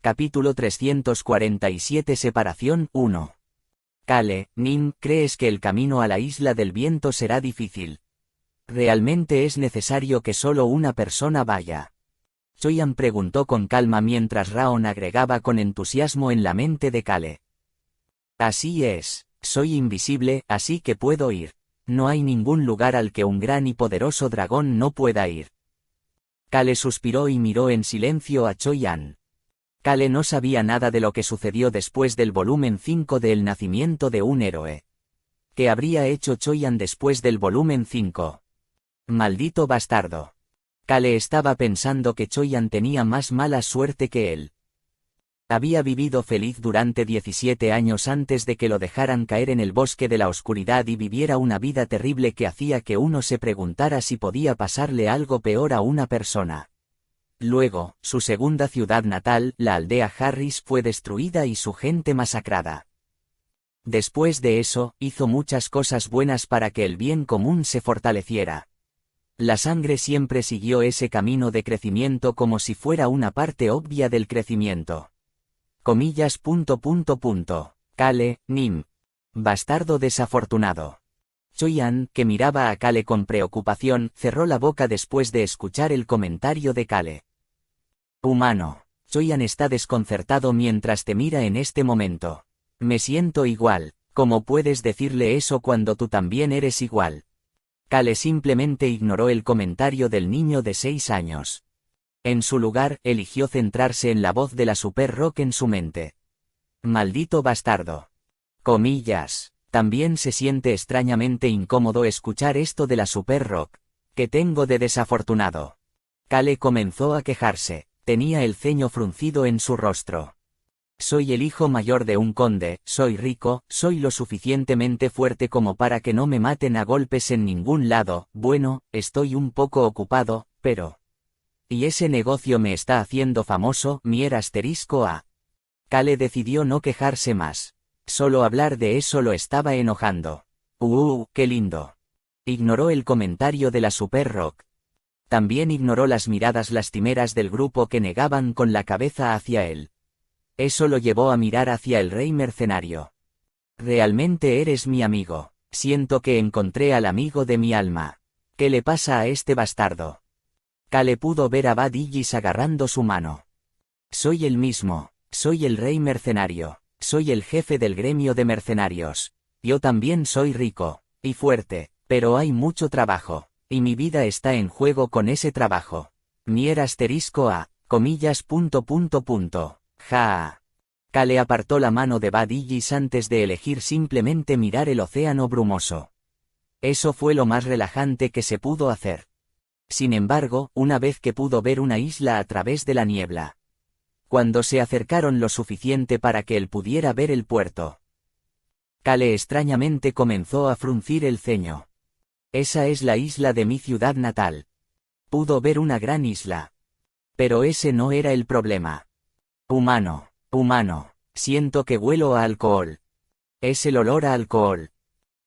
Capítulo 347 Separación 1. Kale, Nim, ¿crees que el camino a la isla del viento será difícil? ¿Realmente es necesario que solo una persona vaya? Choyan preguntó con calma mientras Raon agregaba con entusiasmo en la mente de Kale. Así es, soy invisible, así que puedo ir. No hay ningún lugar al que un gran y poderoso dragón no pueda ir. Kale suspiró y miró en silencio a Choyan. Kale no sabía nada de lo que sucedió después del volumen 5 de El nacimiento de un héroe. ¿Qué habría hecho Choyan después del volumen 5? Maldito bastardo. Kale estaba pensando que Choyan tenía más mala suerte que él. Había vivido feliz durante 17 años antes de que lo dejaran caer en el bosque de la oscuridad y viviera una vida terrible que hacía que uno se preguntara si podía pasarle algo peor a una persona. Luego, su segunda ciudad natal, la aldea Harris, fue destruida y su gente masacrada. Después de eso, hizo muchas cosas buenas para que el bien común se fortaleciera. La sangre siempre siguió ese camino de crecimiento como si fuera una parte obvia del crecimiento. Comillas. Kale, Nim. Bastardo desafortunado. Choyan, que miraba a Kale con preocupación, cerró la boca después de escuchar el comentario de Kale. Humano. Choyan está desconcertado mientras te mira en este momento. Me siento igual. ¿Cómo puedes decirle eso cuando tú también eres igual? Kale simplemente ignoró el comentario del niño de 6 años. En su lugar, eligió centrarse en la voz de la Super Rock en su mente. Maldito bastardo. Comillas. También se siente extrañamente incómodo escuchar esto de la Super Rock. ¿Qué tengo de desafortunado? Kale comenzó a quejarse. Tenía el ceño fruncido en su rostro. Soy el hijo mayor de un conde, soy rico, soy lo suficientemente fuerte como para que no me maten a golpes en ningún lado, bueno, estoy un poco ocupado, pero... ¿Y ese negocio me está haciendo famoso? A. Kale decidió no quejarse más. Solo hablar de eso lo estaba enojando. ¡Qué lindo! Ignoró el comentario de la Super Rock. También ignoró las miradas lastimeras del grupo que negaban con la cabeza hacia él. Eso lo llevó a mirar hacia el rey mercenario. Realmente eres mi amigo. Siento que encontré al amigo de mi alma. ¿Qué le pasa a este bastardo? Kale pudo ver a Bad Aegis agarrando su mano. Soy el mismo. Soy el rey mercenario. Soy el jefe del gremio de mercenarios. Yo también soy rico. Y fuerte. Pero hay mucho trabajo. Y mi vida está en juego con ese trabajo. A. Comillas. Ja. Kale apartó la mano de Bad Aegis antes de elegir simplemente mirar el océano brumoso. Eso fue lo más relajante que se pudo hacer. Sin embargo, una vez que pudo ver una isla a través de la niebla. Cuando se acercaron lo suficiente para que él pudiera ver el puerto. Kale extrañamente comenzó a fruncir el ceño. Esa es la isla de mi ciudad natal. Pudo ver una gran isla. Pero ese no era el problema. Humano. Siento que huelo a alcohol. Es el olor a alcohol.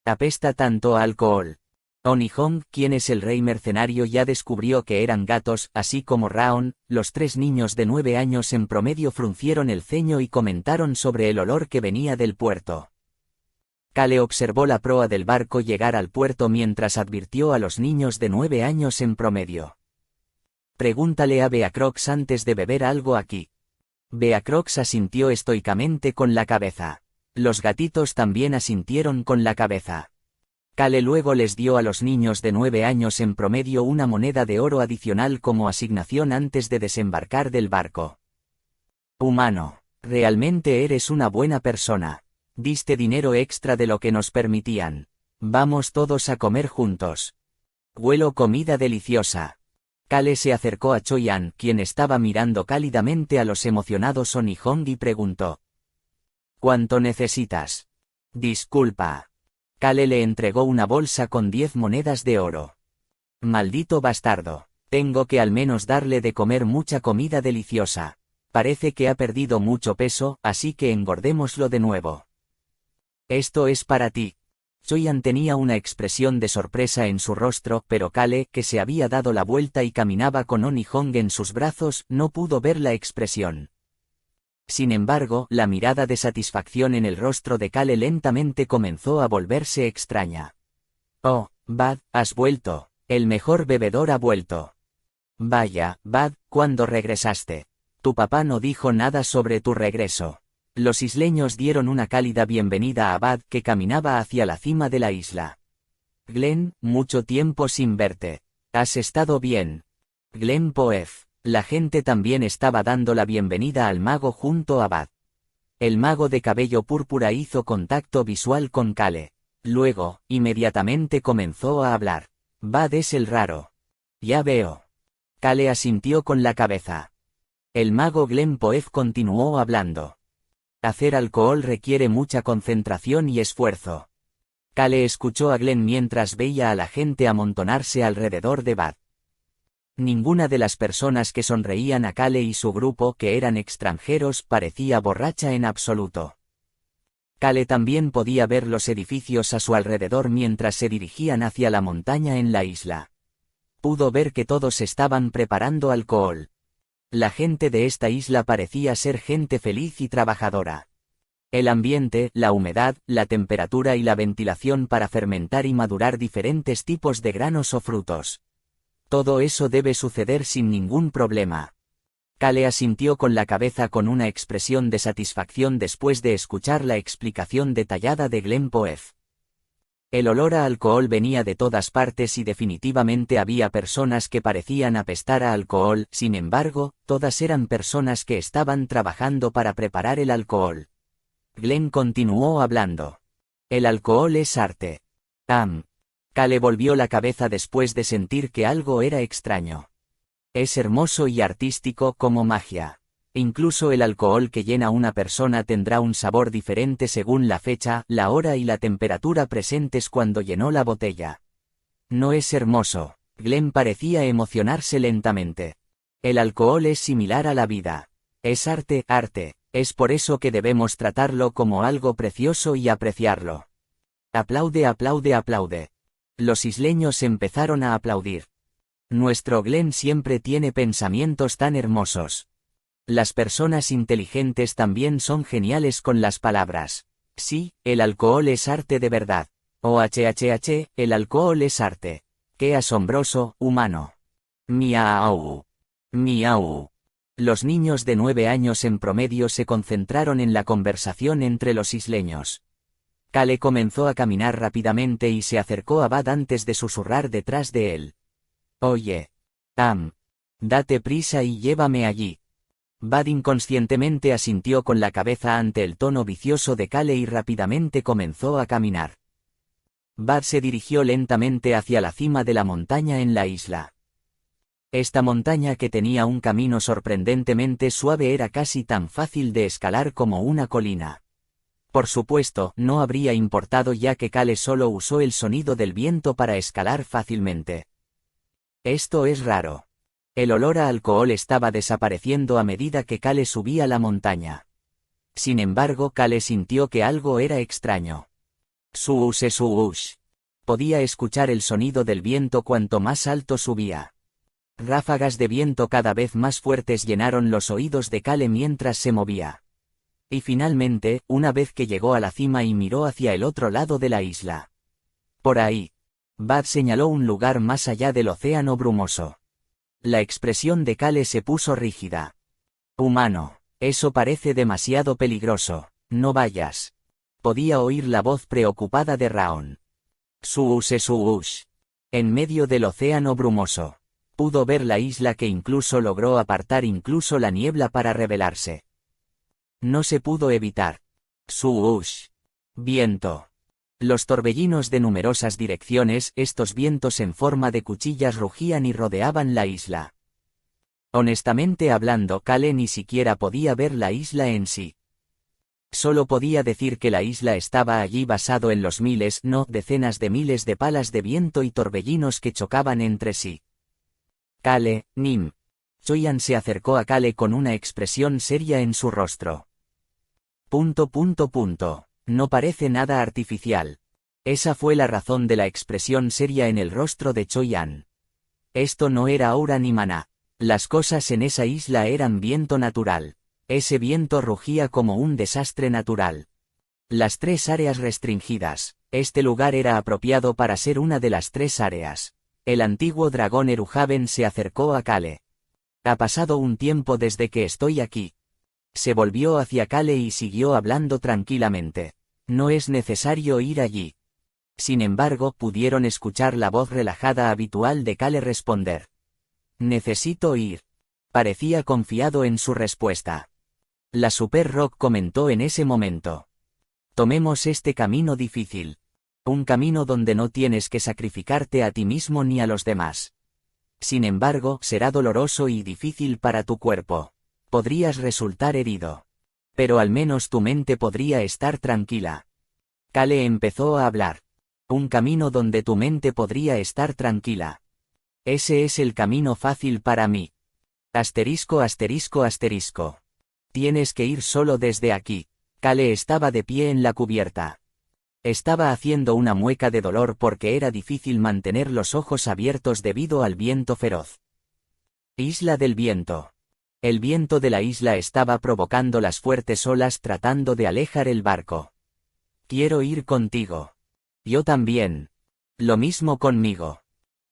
Apesta tanto a alcohol. Onihong, quien es el rey mercenario, ya descubrió que eran gatos, así como Raon. Los 3 niños de 9 años en promedio fruncieron el ceño y comentaron sobre el olor que venía del puerto. Kale observó la proa del barco llegar al puerto mientras advirtió a los niños de 9 años en promedio. Pregúntale a Beacrox antes de beber algo aquí. Beacrox asintió estoicamente con la cabeza. Los gatitos también asintieron con la cabeza. Kale luego les dio a los niños de 9 años en promedio una moneda de oro adicional como asignación antes de desembarcar del barco. Humano, realmente eres una buena persona. Diste dinero extra de lo que nos permitían. Vamos todos a comer juntos. Huelo comida deliciosa. Kale se acercó a Choyan, quien estaba mirando cálidamente a los emocionados Onihong y preguntó. ¿Cuánto necesitas? Disculpa. Kale le entregó una bolsa con 10 monedas de oro. Maldito bastardo. Tengo que al menos darle de comer mucha comida deliciosa. Parece que ha perdido mucho peso, así que engordémoslo de nuevo. Esto es para ti. Choyan tenía una expresión de sorpresa en su rostro, pero Kale, que se había dado la vuelta y caminaba con Onihong en sus brazos, no pudo ver la expresión. Sin embargo, la mirada de satisfacción en el rostro de Kale lentamente comenzó a volverse extraña. Oh, Bud, has vuelto. El mejor bebedor ha vuelto. Vaya, Bud, ¿cuándo regresaste? Tu papá no dijo nada sobre tu regreso. Los isleños dieron una cálida bienvenida a Bud que caminaba hacia la cima de la isla. Glenn, mucho tiempo sin verte. ¿Has estado bien? Glenn Poef. La gente también estaba dando la bienvenida al mago junto a Bud. El mago de cabello púrpura hizo contacto visual con Kale. Luego, inmediatamente comenzó a hablar. Bud es el raro. Ya veo. Kale asintió con la cabeza. El mago Glenn Poef continuó hablando. Hacer alcohol requiere mucha concentración y esfuerzo. Kale escuchó a Glenn mientras veía a la gente amontonarse alrededor de Bud. Ninguna de las personas que sonreían a Kale y su grupo, que eran extranjeros, parecía borracha en absoluto. Kale también podía ver los edificios a su alrededor mientras se dirigían hacia la montaña en la isla. Pudo ver que todos estaban preparando alcohol. La gente de esta isla parecía ser gente feliz y trabajadora. El ambiente, la humedad, la temperatura y la ventilación para fermentar y madurar diferentes tipos de granos o frutos. Todo eso debe suceder sin ningún problema. Kale asintió con la cabeza con una expresión de satisfacción después de escuchar la explicación detallada de Glenn Poef. El olor a alcohol venía de todas partes y definitivamente había personas que parecían apestar a alcohol, sin embargo, todas eran personas que estaban trabajando para preparar el alcohol. Glenn continuó hablando. El alcohol es arte. Kale volvió la cabeza después de sentir que algo era extraño. Es hermoso y artístico como magia. Incluso el alcohol que llena una persona tendrá un sabor diferente según la fecha, la hora y la temperatura presentes cuando llenó la botella. ¿No es hermoso? Glenn parecía emocionarse lentamente. El alcohol es similar a la vida. Es arte, arte. Es por eso que debemos tratarlo como algo precioso y apreciarlo. Aplaude, aplaude, aplaude. Los isleños empezaron a aplaudir. Nuestro Glenn siempre tiene pensamientos tan hermosos. Las personas inteligentes también son geniales con las palabras. Sí, el alcohol es arte de verdad. OHHH, el alcohol es arte. ¡Qué asombroso, humano! Miau. Miau. Los niños de 9 años en promedio se concentraron en la conversación entre los isleños. Kale comenzó a caminar rápidamente y se acercó a Bud antes de susurrar detrás de él. Oye. Date prisa y llévame allí. Bud inconscientemente asintió con la cabeza ante el tono vicioso de Kale y rápidamente comenzó a caminar. Bud se dirigió lentamente hacia la cima de la montaña en la isla. Esta montaña, que tenía un camino sorprendentemente suave, era casi tan fácil de escalar como una colina. Por supuesto, no habría importado ya que Kale solo usó el sonido del viento para escalar fácilmente. Esto es raro. El olor a alcohol estaba desapareciendo a medida que Kale subía la montaña. Sin embargo, Kale sintió que algo era extraño. Suush. Podía escuchar el sonido del viento cuanto más alto subía. Ráfagas de viento cada vez más fuertes llenaron los oídos de Kale mientras se movía. Y finalmente, una vez que llegó a la cima y miró hacia el otro lado de la isla. Por ahí. Bud señaló un lugar más allá del océano brumoso. La expresión de Kale se puso rígida. Humano, eso parece demasiado peligroso, no vayas. Podía oír la voz preocupada de Raon. Suush. En medio del océano brumoso. Pudo ver la isla, que incluso logró apartar incluso la niebla para revelarse. No se pudo evitar. Suush. Viento. Los torbellinos de numerosas direcciones, estos vientos en forma de cuchillas, rugían y rodeaban la isla. Honestamente hablando, Kale ni siquiera podía ver la isla en sí. Solo podía decir que la isla estaba allí basado en los miles, no decenas de miles de palas de viento y torbellinos que chocaban entre sí. Kale, Nim. Choyan se acercó a Kale con una expresión seria en su rostro. No parece nada artificial. Esa fue la razón de la expresión seria en el rostro de Choyan. Esto no era aura ni maná. Las cosas en esa isla eran viento natural. Ese viento rugía como un desastre natural. Las 3 áreas restringidas. Este lugar era apropiado para ser una de las 3 áreas. El antiguo dragón Eruhaven se acercó a Kale. Ha pasado un tiempo desde que estoy aquí. Se volvió hacia Kale y siguió hablando tranquilamente. No es necesario ir allí. Sin embargo, pudieron escuchar la voz relajada habitual de Kale responder. Necesito ir. Parecía confiado en su respuesta. La Super Rock comentó en ese momento. Tomemos este camino difícil. Un camino donde no tienes que sacrificarte a ti mismo ni a los demás. Sin embargo, será doloroso y difícil para tu cuerpo. Podrías resultar herido. Pero al menos tu mente podría estar tranquila. Kale empezó a hablar. Un camino donde tu mente podría estar tranquila. Ese es el camino fácil para mí. Asterisco asterisco asterisco. Tienes que ir solo desde aquí. Kale estaba de pie en la cubierta. Estaba haciendo una mueca de dolor porque era difícil mantener los ojos abiertos debido al viento feroz. Isla del viento. El viento de la isla estaba provocando las fuertes olas tratando de alejar el barco. Quiero ir contigo. Yo también. Lo mismo conmigo.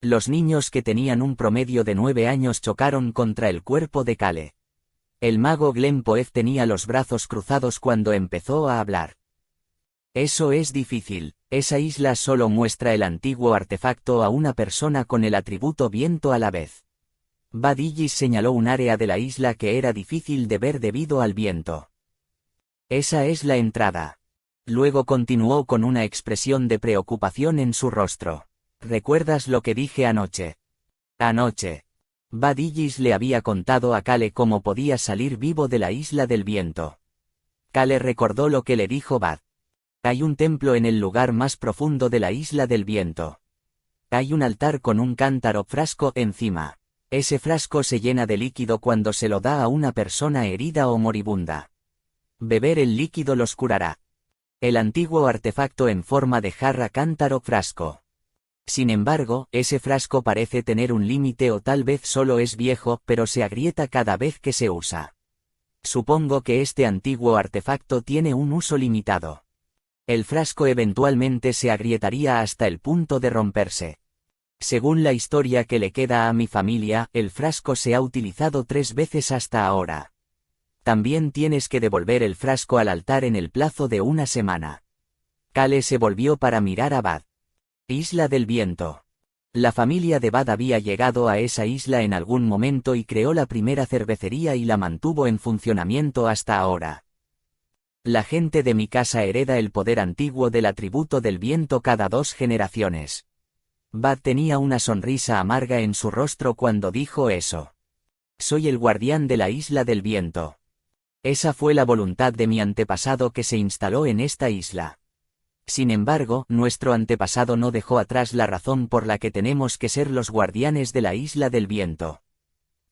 Los niños que tenían un promedio de 9 años chocaron contra el cuerpo de Kale. El mago Glenpoef tenía los brazos cruzados cuando empezó a hablar. Eso es difícil, esa isla solo muestra el antiguo artefacto a una persona con el atributo viento a la vez. Badillis señaló un área de la isla que era difícil de ver debido al viento. Esa es la entrada. Luego continuó con una expresión de preocupación en su rostro. ¿Recuerdas lo que dije anoche? Anoche. Badillis le había contado a Kale cómo podía salir vivo de la isla del viento. Kale recordó lo que le dijo Bad. Hay un templo en el lugar más profundo de la isla del viento. Hay un altar con un cántaro frasco encima. Ese frasco se llena de líquido cuando se lo da a una persona herida o moribunda. Beber el líquido los curará. El antiguo artefacto en forma de jarra cántaro frasco. Sin embargo, ese frasco parece tener un límite o tal vez solo es viejo, pero se agrieta cada vez que se usa. Supongo que este antiguo artefacto tiene un uso limitado. El frasco eventualmente se agrietaría hasta el punto de romperse. Según la historia que le queda a mi familia, el frasco se ha utilizado 3 veces hasta ahora. También tienes que devolver el frasco al altar en el plazo de 1 semana. Kale se volvió para mirar a Bad. Isla del viento. La familia de Bad había llegado a esa isla en algún momento y creó la primera cervecería y la mantuvo en funcionamiento hasta ahora. La gente de mi casa hereda el poder antiguo del atributo del viento cada 2 generaciones. Bad tenía una sonrisa amarga en su rostro cuando dijo eso. Soy el guardián de la isla del viento. Esa fue la voluntad de mi antepasado que se instaló en esta isla. Sin embargo, nuestro antepasado no dejó atrás la razón por la que tenemos que ser los guardianes de la isla del viento.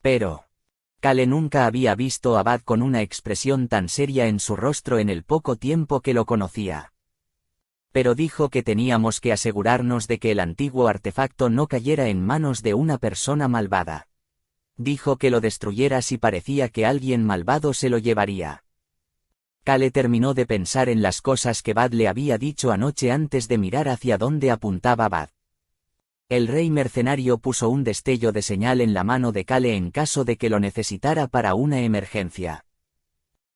Pero Kale nunca había visto a Bad con una expresión tan seria en su rostro en el poco tiempo que lo conocía. Pero dijo que teníamos que asegurarnos de que el antiguo artefacto no cayera en manos de una persona malvada. Dijo que lo destruyera si parecía que alguien malvado se lo llevaría. Kale terminó de pensar en las cosas que Bad le había dicho anoche antes de mirar hacia dónde apuntaba Bad. El rey mercenario puso un destello de señal en la mano de Kale en caso de que lo necesitara para una emergencia.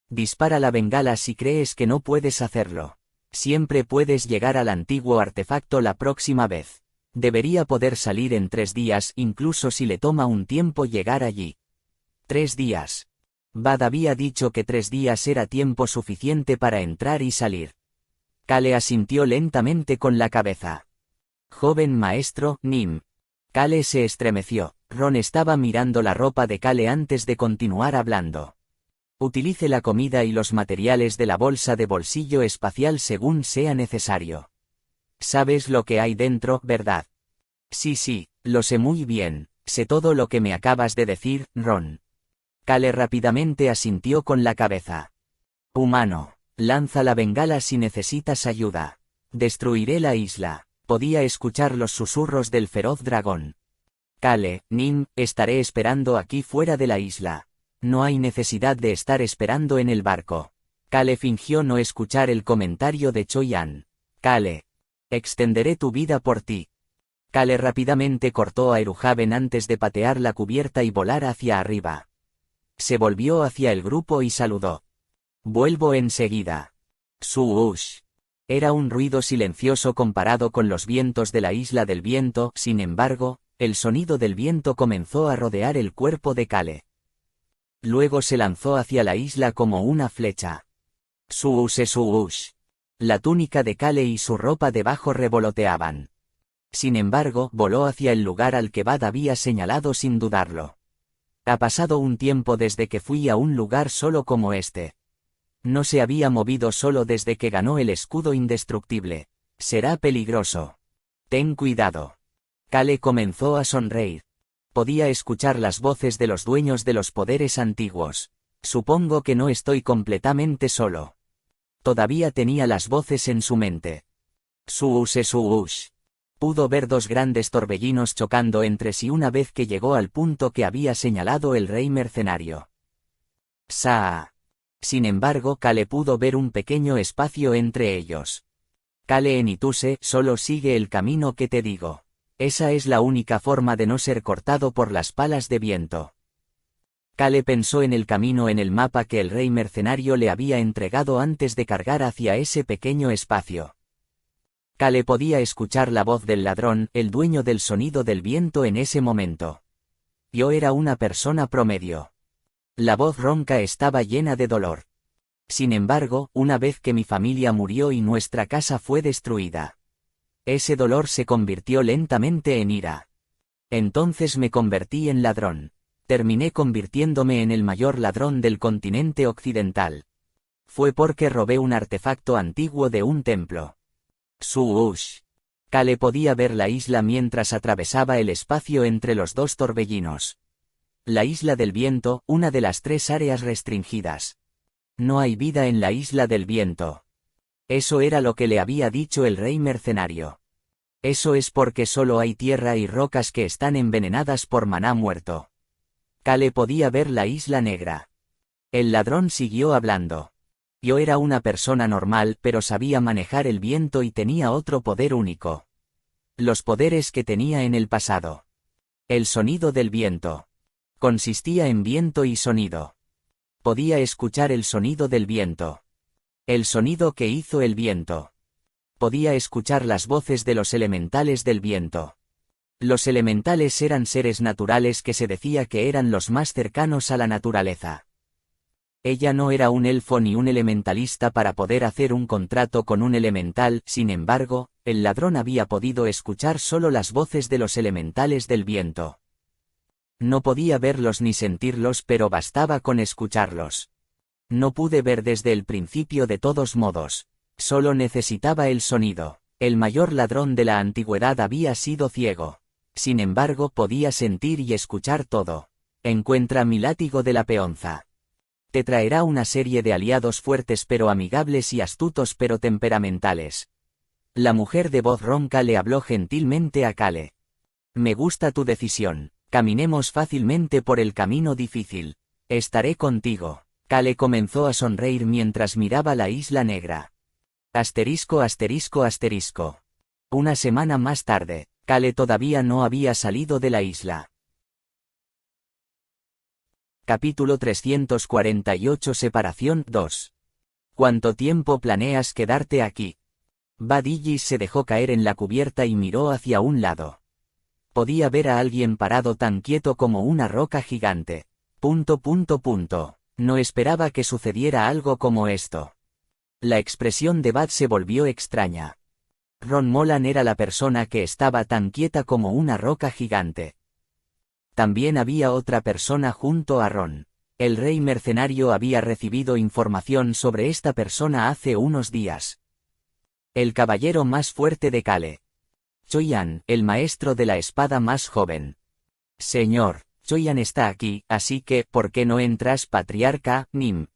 Dispara la bengala si crees que no puedes hacerlo. Siempre puedes llegar al antiguo artefacto la próxima vez. Debería poder salir en 3 días, incluso si le toma un tiempo llegar allí. 3 días. Bad había dicho que 3 días era tiempo suficiente para entrar y salir. Kale asintió lentamente con la cabeza. Joven maestro, Nim. Kale se estremeció. Ron estaba mirando la ropa de Kale antes de continuar hablando. Utilice la comida y los materiales de la bolsa de bolsillo espacial según sea necesario. Sabes lo que hay dentro, ¿verdad? Sí, lo sé muy bien. Sé todo lo que me acabas de decir, Ron. Kale rápidamente asintió con la cabeza. Humano, lanza la bengala si necesitas ayuda. Destruiré la isla. Podía escuchar los susurros del feroz dragón. Kale, Nim, estaré esperando aquí fuera de la isla. No hay necesidad de estar esperando en el barco. Kale fingió no escuchar el comentario de Choi-an. Kale. Extenderé tu vida por ti. Kale rápidamente cortó a Eruhaven antes de patear la cubierta y volar hacia arriba. Se volvió hacia el grupo y saludó. Vuelvo enseguida. Suush. Era un ruido silencioso comparado con los vientos de la isla del viento, sin embargo, el sonido del viento comenzó a rodear el cuerpo de Kale. Luego se lanzó hacia la isla como una flecha. Suush. La túnica de Kale y su ropa debajo revoloteaban. Sin embargo, voló hacia el lugar al que Bad había señalado sin dudarlo. Ha pasado un tiempo desde que fui a un lugar solo como este. No se había movido solo desde que ganó el escudo indestructible. Será peligroso. Ten cuidado. Kale comenzó a sonreír. Podía escuchar las voces de los dueños de los poderes antiguos. Supongo que no estoy completamente solo. Todavía tenía las voces en su mente. Suush. Pudo ver dos grandes torbellinos chocando entre sí una vez que llegó al punto que había señalado el rey mercenario. Saa. Sin embargo, Kale pudo ver un pequeño espacio entre ellos. Kale Enituse, solo sigue el camino que te digo. Esa es la única forma de no ser cortado por las palas de viento. Kale pensó en el camino en el mapa que el rey mercenario le había entregado antes de cargar hacia ese pequeño espacio. Kale podía escuchar la voz del ladrón, el dueño del sonido del viento en ese momento. Yo era una persona promedio. La voz ronca estaba llena de dolor. Sin embargo, una vez que mi familia murió y nuestra casa fue destruida, ese dolor se convirtió lentamente en ira. Entonces me convertí en ladrón. Terminé convirtiéndome en el mayor ladrón del continente occidental. Fue porque robé un artefacto antiguo de un templo. Suush. Kale podía ver la isla mientras atravesaba el espacio entre los dos torbellinos. La isla del viento, una de las 3 áreas restringidas. No hay vida en la isla del viento. Eso era lo que le había dicho el rey mercenario. Eso es porque solo hay tierra y rocas que están envenenadas por maná muerto. Kale podía ver la isla negra. El ladrón siguió hablando. Yo era una persona normal pero sabía manejar el viento y tenía otro poder único. Los poderes que tenía en el pasado. El sonido del viento. Consistía en viento y sonido. Podía escuchar el sonido del viento. El sonido que hizo el viento. Podía escuchar las voces de los elementales del viento. Los elementales eran seres naturales que se decía que eran los más cercanos a la naturaleza. Ella no era un elfo ni un elementalista para poder hacer un contrato con un elemental, sin embargo, el ladrón había podido escuchar solo las voces de los elementales del viento. No podía verlos ni sentirlos, pero bastaba con escucharlos. No pude ver desde el principio de todos modos. Solo necesitaba el sonido. El mayor ladrón de la antigüedad había sido ciego. Sin embargo, podía sentir y escuchar todo. Encuentra mi látigo de la peonza. Te traerá una serie de aliados fuertes pero amigables y astutos pero temperamentales. La mujer de voz ronca le habló gentilmente a Kale. Me gusta tu decisión. Caminemos fácilmente por el camino difícil. Estaré contigo. Kale comenzó a sonreír mientras miraba la isla negra. Asterisco. Una semana más tarde, Kale todavía no había salido de la isla. Capítulo 348 Separación 2. ¿Cuánto tiempo planeas quedarte aquí? Badillis se dejó caer en la cubierta y miró hacia un lado. Podía ver a alguien parado tan quieto como una roca gigante. No esperaba que sucediera algo como esto. La expresión de Bad se volvió extraña. Ron Molan era la persona que estaba tan quieta como una roca gigante. También había otra persona junto a Ron. El rey mercenario había recibido información sobre esta persona hace unos días. El caballero más fuerte de Kale. Choi-an, el maestro de la espada más joven. Señor, Choi-an está aquí, así que, ¿por qué no entras, patriarca, Nim?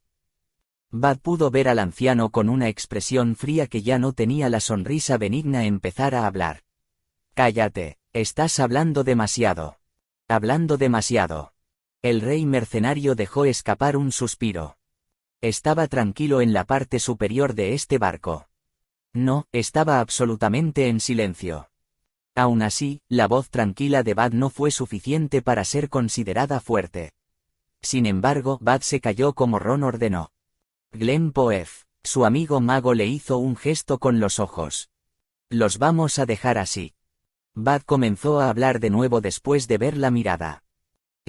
Bad pudo ver al anciano con una expresión fría que ya no tenía la sonrisa benigna empezar a hablar. Cállate, estás hablando demasiado. Hablando demasiado. El rey mercenario dejó escapar un suspiro. Estaba tranquilo en la parte superior de este barco. No, estaba absolutamente en silencio. Aún así, la voz tranquila de Bud no fue suficiente para ser considerada fuerte. Sin embargo, Bud se calló como Ron ordenó. Glenn Poef, su amigo mago, le hizo un gesto con los ojos. Los vamos a dejar así. Bud comenzó a hablar de nuevo después de ver la mirada.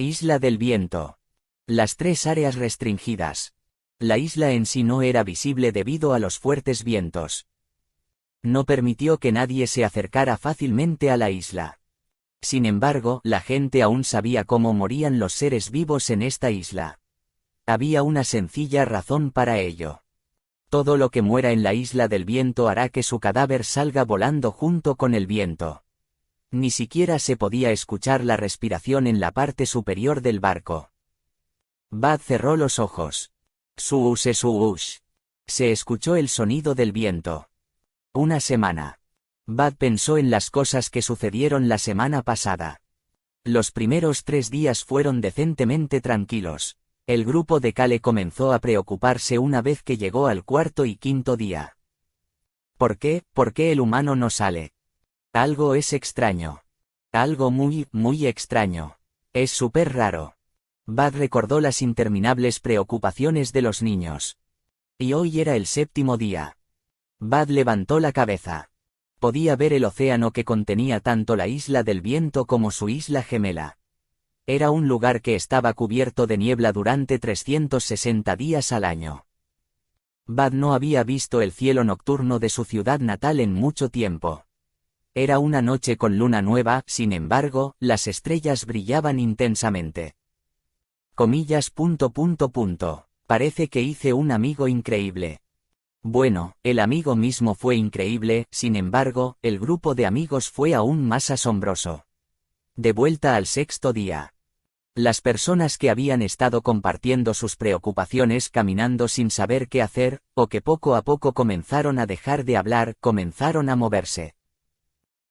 Isla del Viento. Las 3 áreas restringidas. La isla en sí no era visible debido a los fuertes vientos. No permitió que nadie se acercara fácilmente a la isla. Sin embargo, la gente aún sabía cómo morían los seres vivos en esta isla. Había una sencilla razón para ello. Todo lo que muera en la Isla del Viento hará que su cadáver salga volando junto con el viento. Ni siquiera se podía escuchar la respiración en la parte superior del barco. Bud cerró los ojos. Suush. Se escuchó el sonido del viento. Una semana. Bud pensó en las cosas que sucedieron la semana pasada. Los primeros 3 días fueron decentemente tranquilos. El grupo de Cale comenzó a preocuparse una vez que llegó al 4º y 5º día. ¿Por qué? ¿Por qué el humano no sale? Algo es extraño. Algo muy extraño. Es súper raro. Bud recordó las interminables preocupaciones de los niños. Y hoy era el 7º día. Bud levantó la cabeza. Podía ver el océano que contenía tanto la Isla del Viento como su isla gemela. Era un lugar que estaba cubierto de niebla durante 360 días al año. Bud no había visto el cielo nocturno de su ciudad natal en mucho tiempo. Era una noche con luna nueva, sin embargo, las estrellas brillaban intensamente. Comillas. Parece que hice un amigo increíble. Bueno, el amigo mismo fue increíble, sin embargo, el grupo de amigos fue aún más asombroso. De vuelta al 6º día. Las personas que habían estado compartiendo sus preocupaciones caminando sin saber qué hacer, o que poco a poco comenzaron a dejar de hablar, comenzaron a moverse.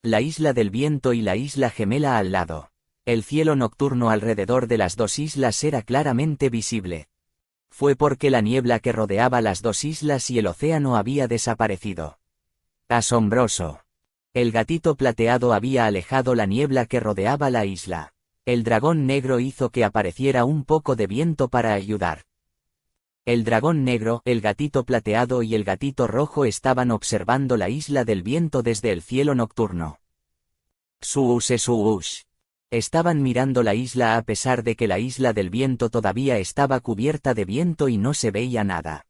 La Isla del Viento y la isla gemela al lado. El cielo nocturno alrededor de las 2 islas era claramente visible. Fue porque la niebla que rodeaba las 2 islas y el océano había desaparecido. Asombroso. El gatito plateado había alejado la niebla que rodeaba la isla. El dragón negro hizo que apareciera un poco de viento para ayudar. El dragón negro, el gatito plateado y el gatito rojo estaban observando la Isla del Viento desde el cielo nocturno. Suush. Estaban mirando la isla a pesar de que la Isla del Viento todavía estaba cubierta de viento y no se veía nada.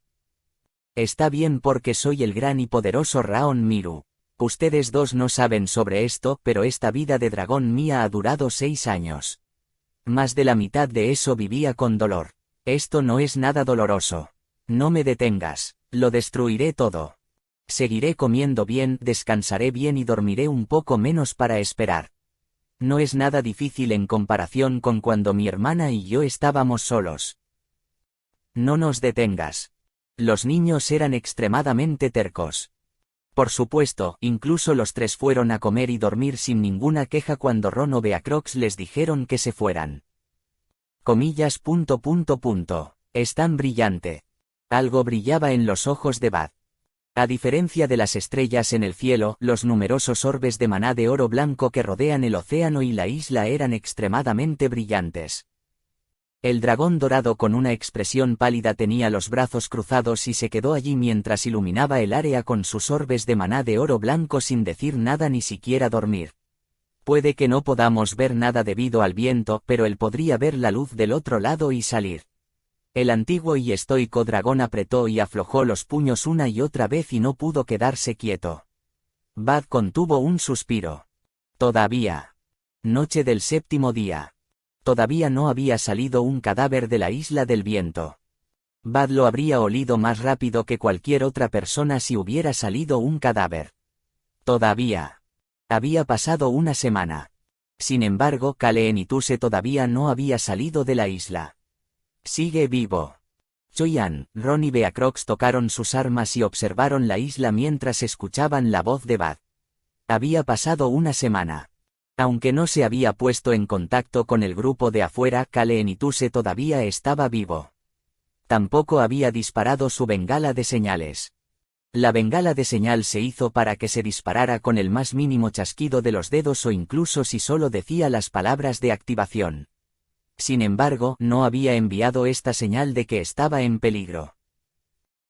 Está bien porque soy el gran y poderoso Raon Miru. Ustedes dos no saben sobre esto, pero esta vida de dragón mía ha durado 6 años. Más de la mitad de eso vivía con dolor. Esto no es nada doloroso. No me detengas. Lo destruiré todo. Seguiré comiendo bien, descansaré bien y dormiré un poco menos para esperar. No es nada difícil en comparación con cuando mi hermana y yo estábamos solos. No nos detengas. Los niños eran extremadamente tercos. Por supuesto, incluso los 3 fueron a comer y dormir sin ninguna queja cuando Ron o Beacrox les dijeron que se fueran. Comillas. Es tan brillante. Algo brillaba en los ojos de Bud. A diferencia de las estrellas en el cielo, los numerosos orbes de maná de oro blanco que rodean el océano y la isla eran extremadamente brillantes. El dragón dorado con una expresión pálida tenía los brazos cruzados y se quedó allí mientras iluminaba el área con sus orbes de maná de oro blanco sin decir nada ni siquiera dormir. Puede que no podamos ver nada debido al viento, pero él podría ver la luz del otro lado y salir. El antiguo y estoico dragón apretó y aflojó los puños una y otra vez y no pudo quedarse quieto. Bud contuvo un suspiro. Todavía. Noche del 7º día. Todavía no había salido un cadáver de la Isla del Viento. Bud lo habría olido más rápido que cualquier otra persona si hubiera salido un cadáver. Todavía. Había pasado una semana. Sin embargo, Cale Nituse todavía no había salido de la isla. Sigue vivo. Choyan, Ron y Beacrox tocaron sus armas y observaron la isla mientras escuchaban la voz de Bud. Había pasado una semana. Aunque no se había puesto en contacto con el grupo de afuera, Kale Nituse todavía estaba vivo. Tampoco había disparado su bengala de señales. La bengala de señal se hizo para que se disparara con el más mínimo chasquido de los dedos o incluso si solo decía las palabras de activación. Sin embargo, no había enviado esta señal de que estaba en peligro.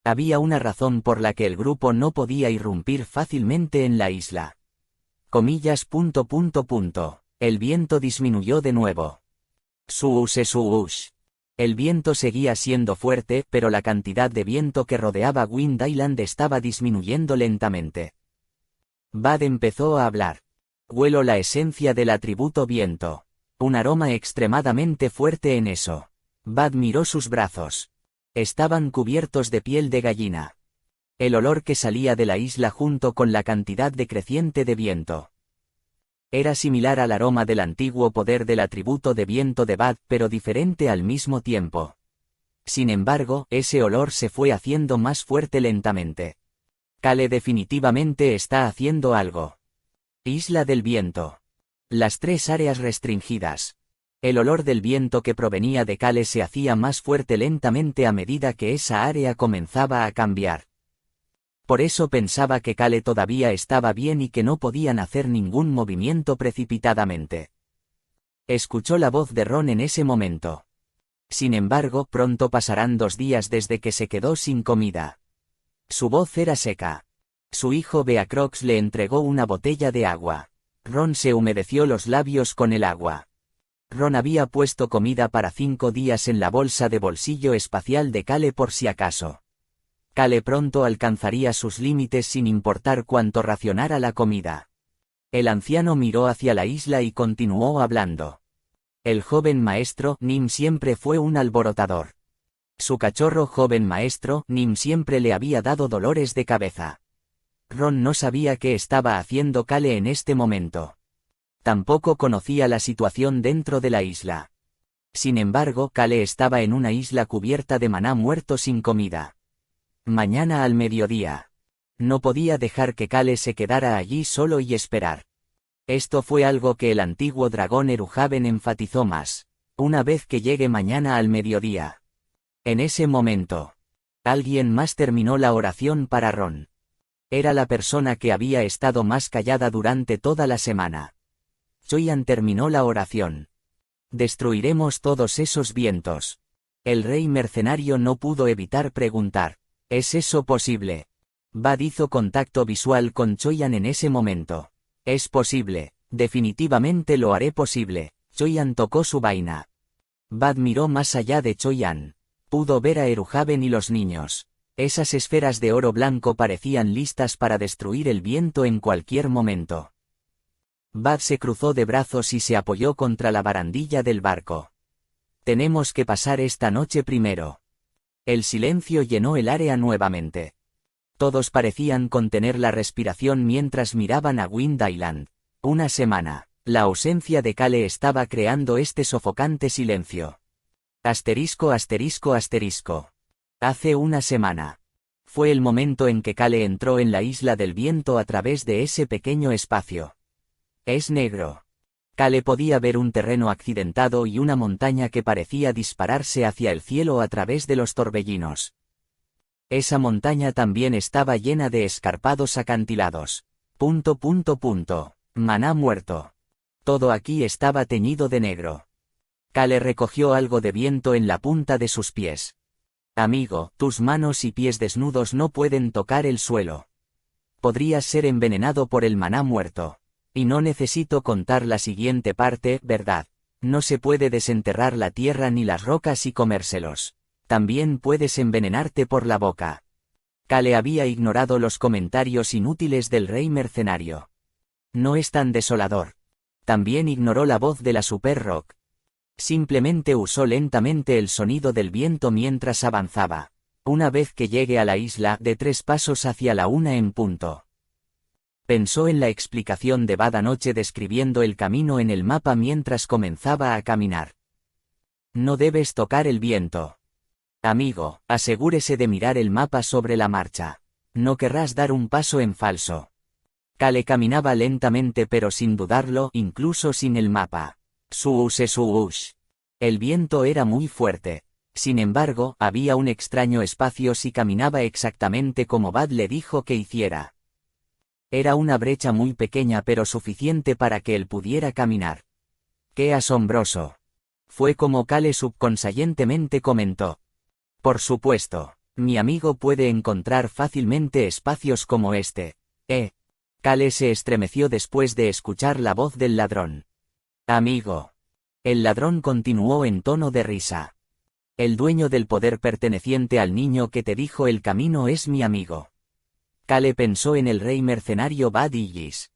Había una razón por la que el grupo no podía irrumpir fácilmente en la isla. Comillas. El viento disminuyó de nuevo. Suush. El viento seguía siendo fuerte, pero la cantidad de viento que rodeaba Wind Island estaba disminuyendo lentamente. Bud empezó a hablar. Huelo la esencia del atributo viento. Un aroma extremadamente fuerte en eso. Bud miró sus brazos. Estaban cubiertos de piel de gallina. El olor que salía de la isla junto con la cantidad decreciente de viento. Era similar al aroma del antiguo poder del atributo de viento de Bud, pero diferente al mismo tiempo. Sin embargo, ese olor se fue haciendo más fuerte lentamente. Kale definitivamente está haciendo algo. Isla del viento. Las 3 áreas restringidas. El olor del viento que provenía de Kale se hacía más fuerte lentamente a medida que esa área comenzaba a cambiar. Por eso pensaba que Kale todavía estaba bien y que no podían hacer ningún movimiento precipitadamente. Escuchó la voz de Ron en ese momento. Sin embargo, pronto pasarán 2 días desde que se quedó sin comida. Su voz era seca. Su hijo Beacrox le entregó una botella de agua. Ron se humedeció los labios con el agua. Ron había puesto comida para 5 días en la bolsa de bolsillo espacial de Kale por si acaso. Kale pronto alcanzaría sus límites sin importar cuánto racionara la comida. El anciano miró hacia la isla y continuó hablando. El joven maestro, Nim, siempre fue un alborotador. Su cachorro joven maestro, Nim, siempre le había dado dolores de cabeza. Ron no sabía qué estaba haciendo Kale en este momento. Tampoco conocía la situación dentro de la isla. Sin embargo, Kale estaba en una isla cubierta de maná muerto sin comida. Mañana al mediodía. No podía dejar que Kale se quedara allí solo y esperar. Esto fue algo que el antiguo dragón Eruhaven enfatizó más. Una vez que llegue mañana al mediodía. En ese momento, alguien más terminó la oración para Ron. Era la persona que había estado más callada durante toda la semana. Choyan terminó la oración. Destruiremos todos esos vientos. El rey mercenario no pudo evitar preguntar. ¿Es eso posible? Bud hizo contacto visual con Choyan en ese momento. Es posible, definitivamente lo haré posible. Choyan tocó su vaina. Bud miró más allá de Choyan. Pudo ver a Eruhaven y los niños. Esas esferas de oro blanco parecían listas para destruir el viento en cualquier momento. Bud se cruzó de brazos y se apoyó contra la barandilla del barco. Tenemos que pasar esta noche primero. El silencio llenó el área nuevamente. Todos parecían contener la respiración mientras miraban a Wind Island. Una semana. La ausencia de Kale estaba creando este sofocante silencio. Asterisco. Hace una semana. Fue el momento en que Kale entró en la isla del viento a través de ese pequeño espacio. Es negro. Kale podía ver un terreno accidentado y una montaña que parecía dispararse hacia el cielo a través de los torbellinos. Esa montaña también estaba llena de escarpados acantilados. Maná muerto. Todo aquí estaba teñido de negro. Kale recogió algo de viento en la punta de sus pies. Amigo, tus manos y pies desnudos no pueden tocar el suelo. Podrías ser envenenado por el maná muerto. Y no necesito contar la siguiente parte, ¿verdad? No se puede desenterrar la tierra ni las rocas y comérselos. También puedes envenenarte por la boca. Kale había ignorado los comentarios inútiles del rey mercenario. No es tan desolador. También ignoró la voz de la Super Rock. Simplemente usó lentamente el sonido del viento mientras avanzaba. Una vez que llegue a la isla, de 3 pasos hacia la 1 en punto. Pensó en la explicación de Bud anoche describiendo el camino en el mapa mientras comenzaba a caminar. No debes tocar el viento. Amigo, asegúrese de mirar el mapa sobre la marcha. No querrás dar un paso en falso. Kale caminaba lentamente pero sin dudarlo, incluso sin el mapa. Suush. El viento era muy fuerte. Sin embargo, había un extraño espacio si caminaba exactamente como Bad le dijo que hiciera. Era una brecha muy pequeña pero suficiente para que él pudiera caminar. ¡Qué asombroso! Fue como Kale subconscientemente comentó. Por supuesto, mi amigo puede encontrar fácilmente espacios como este. Kale se estremeció después de escuchar la voz del ladrón. Amigo. El ladrón continuó en tono de risa. El dueño del poder perteneciente al niño que te dijo el camino es mi amigo. Kale pensó en el rey mercenario Bad Ilis.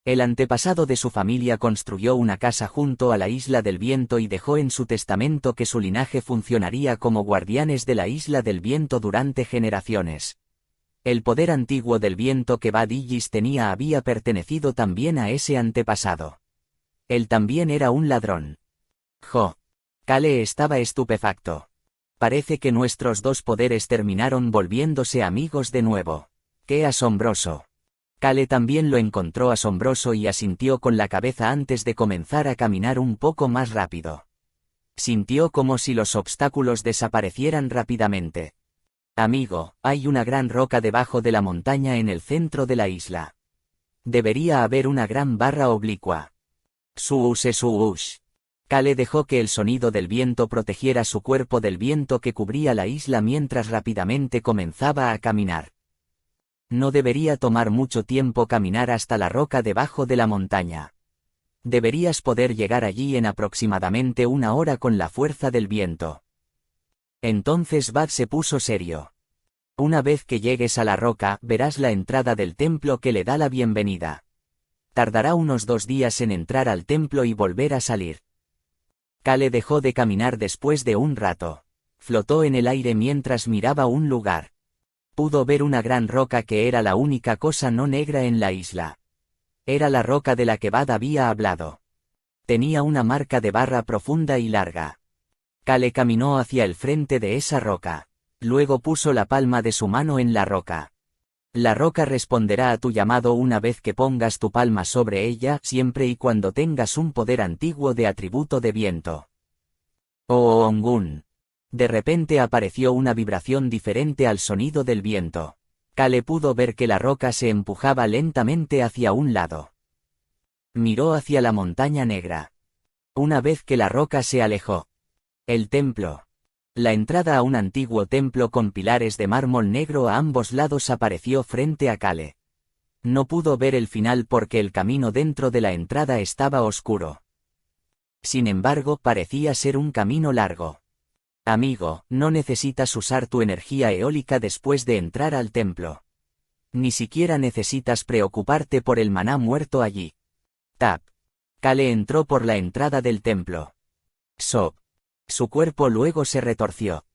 El antepasado de su familia construyó una casa junto a la Isla del Viento y dejó en su testamento que su linaje funcionaría como guardianes de la Isla del Viento durante generaciones. El poder antiguo del viento que Bad Ilis tenía había pertenecido también a ese antepasado. Él también era un ladrón. Kale estaba estupefacto. Parece que nuestros dos poderes terminaron volviéndose amigos de nuevo. ¡Qué asombroso! Kale también lo encontró asombroso y asintió con la cabeza antes de comenzar a caminar un poco más rápido. Sintió como si los obstáculos desaparecieran rápidamente. Amigo, hay una gran roca debajo de la montaña en el centro de la isla. Debería haber una gran barra oblicua. Suush. Kale dejó que el sonido del viento protegiera su cuerpo del viento que cubría la isla mientras rápidamente comenzaba a caminar. No debería tomar mucho tiempo caminar hasta la roca debajo de la montaña. Deberías poder llegar allí en aproximadamente 1 hora con la fuerza del viento. Entonces Bad se puso serio. Una vez que llegues a la roca, verás la entrada del templo que le da la bienvenida. Tardará unos 2 días en entrar al templo y volver a salir. Kale dejó de caminar después de un rato. Flotó en el aire mientras miraba un lugar. Pudo ver una gran roca que era la única cosa no negra en la isla. Era la roca de la que Bad había hablado. Tenía una marca de barra profunda y larga. Kale caminó hacia el frente de esa roca. Luego puso la palma de su mano en la roca. La roca responderá a tu llamado una vez que pongas tu palma sobre ella, siempre y cuando tengas un poder antiguo de atributo de viento. Ongun. De repente apareció una vibración diferente al sonido del viento. Kale pudo ver que la roca se empujaba lentamente hacia un lado. Miró hacia la montaña negra. Una vez que la roca se alejó. El templo. La entrada a un antiguo templo con pilares de mármol negro a ambos lados apareció frente a Kale. No pudo ver el final porque el camino dentro de la entrada estaba oscuro. Sin embargo, parecía ser un camino largo. Amigo, no necesitas usar tu energía eólica después de entrar al templo. Ni siquiera necesitas preocuparte por el maná muerto allí. Tap. Kale entró por la entrada del templo. Sop. Su cuerpo luego se retorció.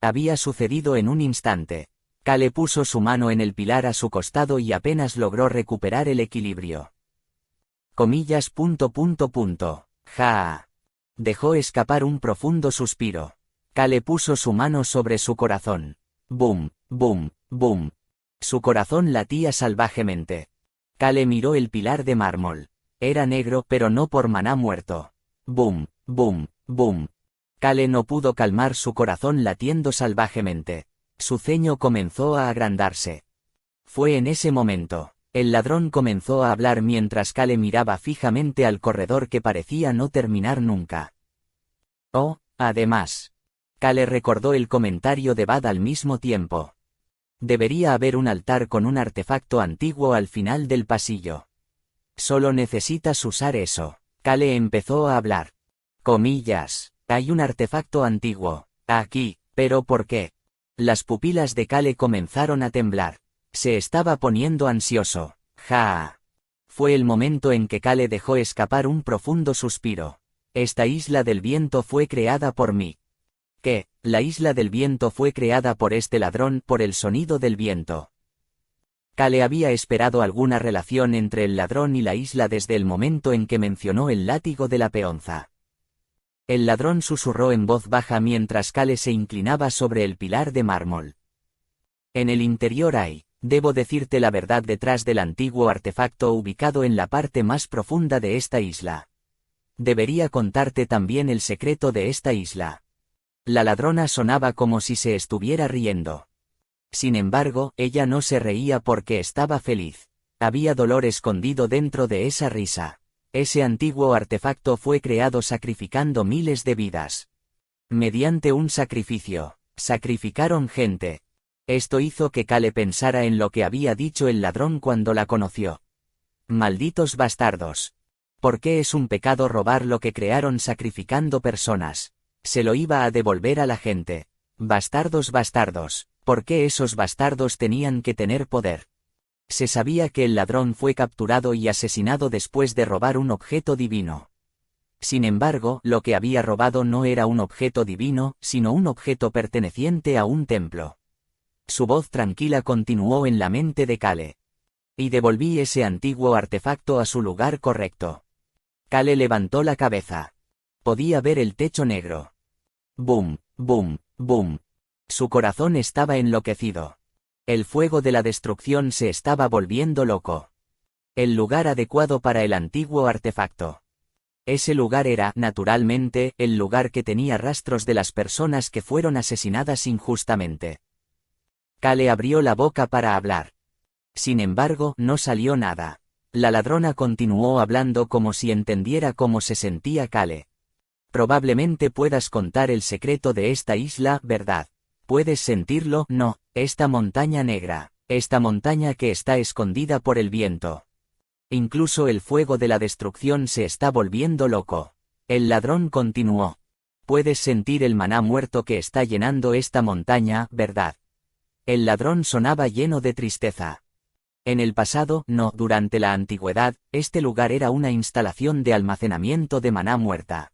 Había sucedido en un instante. Kale puso su mano en el pilar a su costado y apenas logró recuperar el equilibrio. Comillas. Ja. Dejó escapar un profundo suspiro. Kale puso su mano sobre su corazón. Boom, boom, boom. Su corazón latía salvajemente. Kale miró el pilar de mármol. Era negro pero no por maná muerto. Boom, boom, boom. Kale no pudo calmar su corazón latiendo salvajemente. Su ceño comenzó a agrandarse. Fue en ese momento. El ladrón comenzó a hablar mientras Kale miraba fijamente al corredor que parecía no terminar nunca. Además. Kale recordó el comentario de Bad al mismo tiempo. Debería haber un altar con un artefacto antiguo al final del pasillo. Solo necesitas usar eso. Kale empezó a hablar. Comillas. Hay un artefacto antiguo. Aquí. ¿Pero por qué? Las pupilas de Kale comenzaron a temblar. Se estaba poniendo ansioso. Fue el momento en que Kale dejó escapar un profundo suspiro. Esta isla del viento fue creada por mí. ¿Qué? La isla del viento fue creada por este ladrón, por el sonido del viento. Kale había esperado alguna relación entre el ladrón y la isla desde el momento en que mencionó el látigo de la peonza. El ladrón susurró en voz baja mientras Kale se inclinaba sobre el pilar de mármol. En el interior hay Debo decirte la verdad detrás del antiguo artefacto ubicado en la parte más profunda de esta isla. Debería contarte también el secreto de esta isla. La ladrona sonaba como si se estuviera riendo. Sin embargo, ella no se reía porque estaba feliz. Había dolor escondido dentro de esa risa. Ese antiguo artefacto fue creado sacrificando miles de vidas. Mediante un sacrificio, sacrificaron gente. Esto hizo que Kale pensara en lo que había dicho el ladrón cuando la conoció. Malditos bastardos. ¿Por qué es un pecado robar lo que crearon sacrificando personas? Se lo iba a devolver a la gente. Bastardos, bastardos. ¿Por qué esos bastardos tenían que tener poder? Se sabía que el ladrón fue capturado y asesinado después de robar un objeto divino. Sin embargo, lo que había robado no era un objeto divino, sino un objeto perteneciente a un templo. Su voz tranquila continuó en la mente de Kale. Y devolví ese antiguo artefacto a su lugar correcto. Kale levantó la cabeza. Podía ver el techo negro. Boom, boom, boom. Su corazón estaba enloquecido. El fuego de la destrucción se estaba volviendo loco. El lugar adecuado para el antiguo artefacto. Ese lugar era, naturalmente, el lugar que tenía rastros de las personas que fueron asesinadas injustamente. Kale abrió la boca para hablar. Sin embargo, no salió nada. La ladrona continuó hablando como si entendiera cómo se sentía Kale. Probablemente puedas contar el secreto de esta isla, ¿verdad? ¿Puedes sentirlo? No, esta montaña negra, esta montaña que está escondida por el viento. Incluso el fuego de la destrucción se está volviendo loco. El ladrón continuó. Puedes sentir el maná muerto que está llenando esta montaña, ¿verdad? El ladrón sonaba lleno de tristeza. En el pasado, no, durante la antigüedad, este lugar era una instalación de almacenamiento de maná muerta.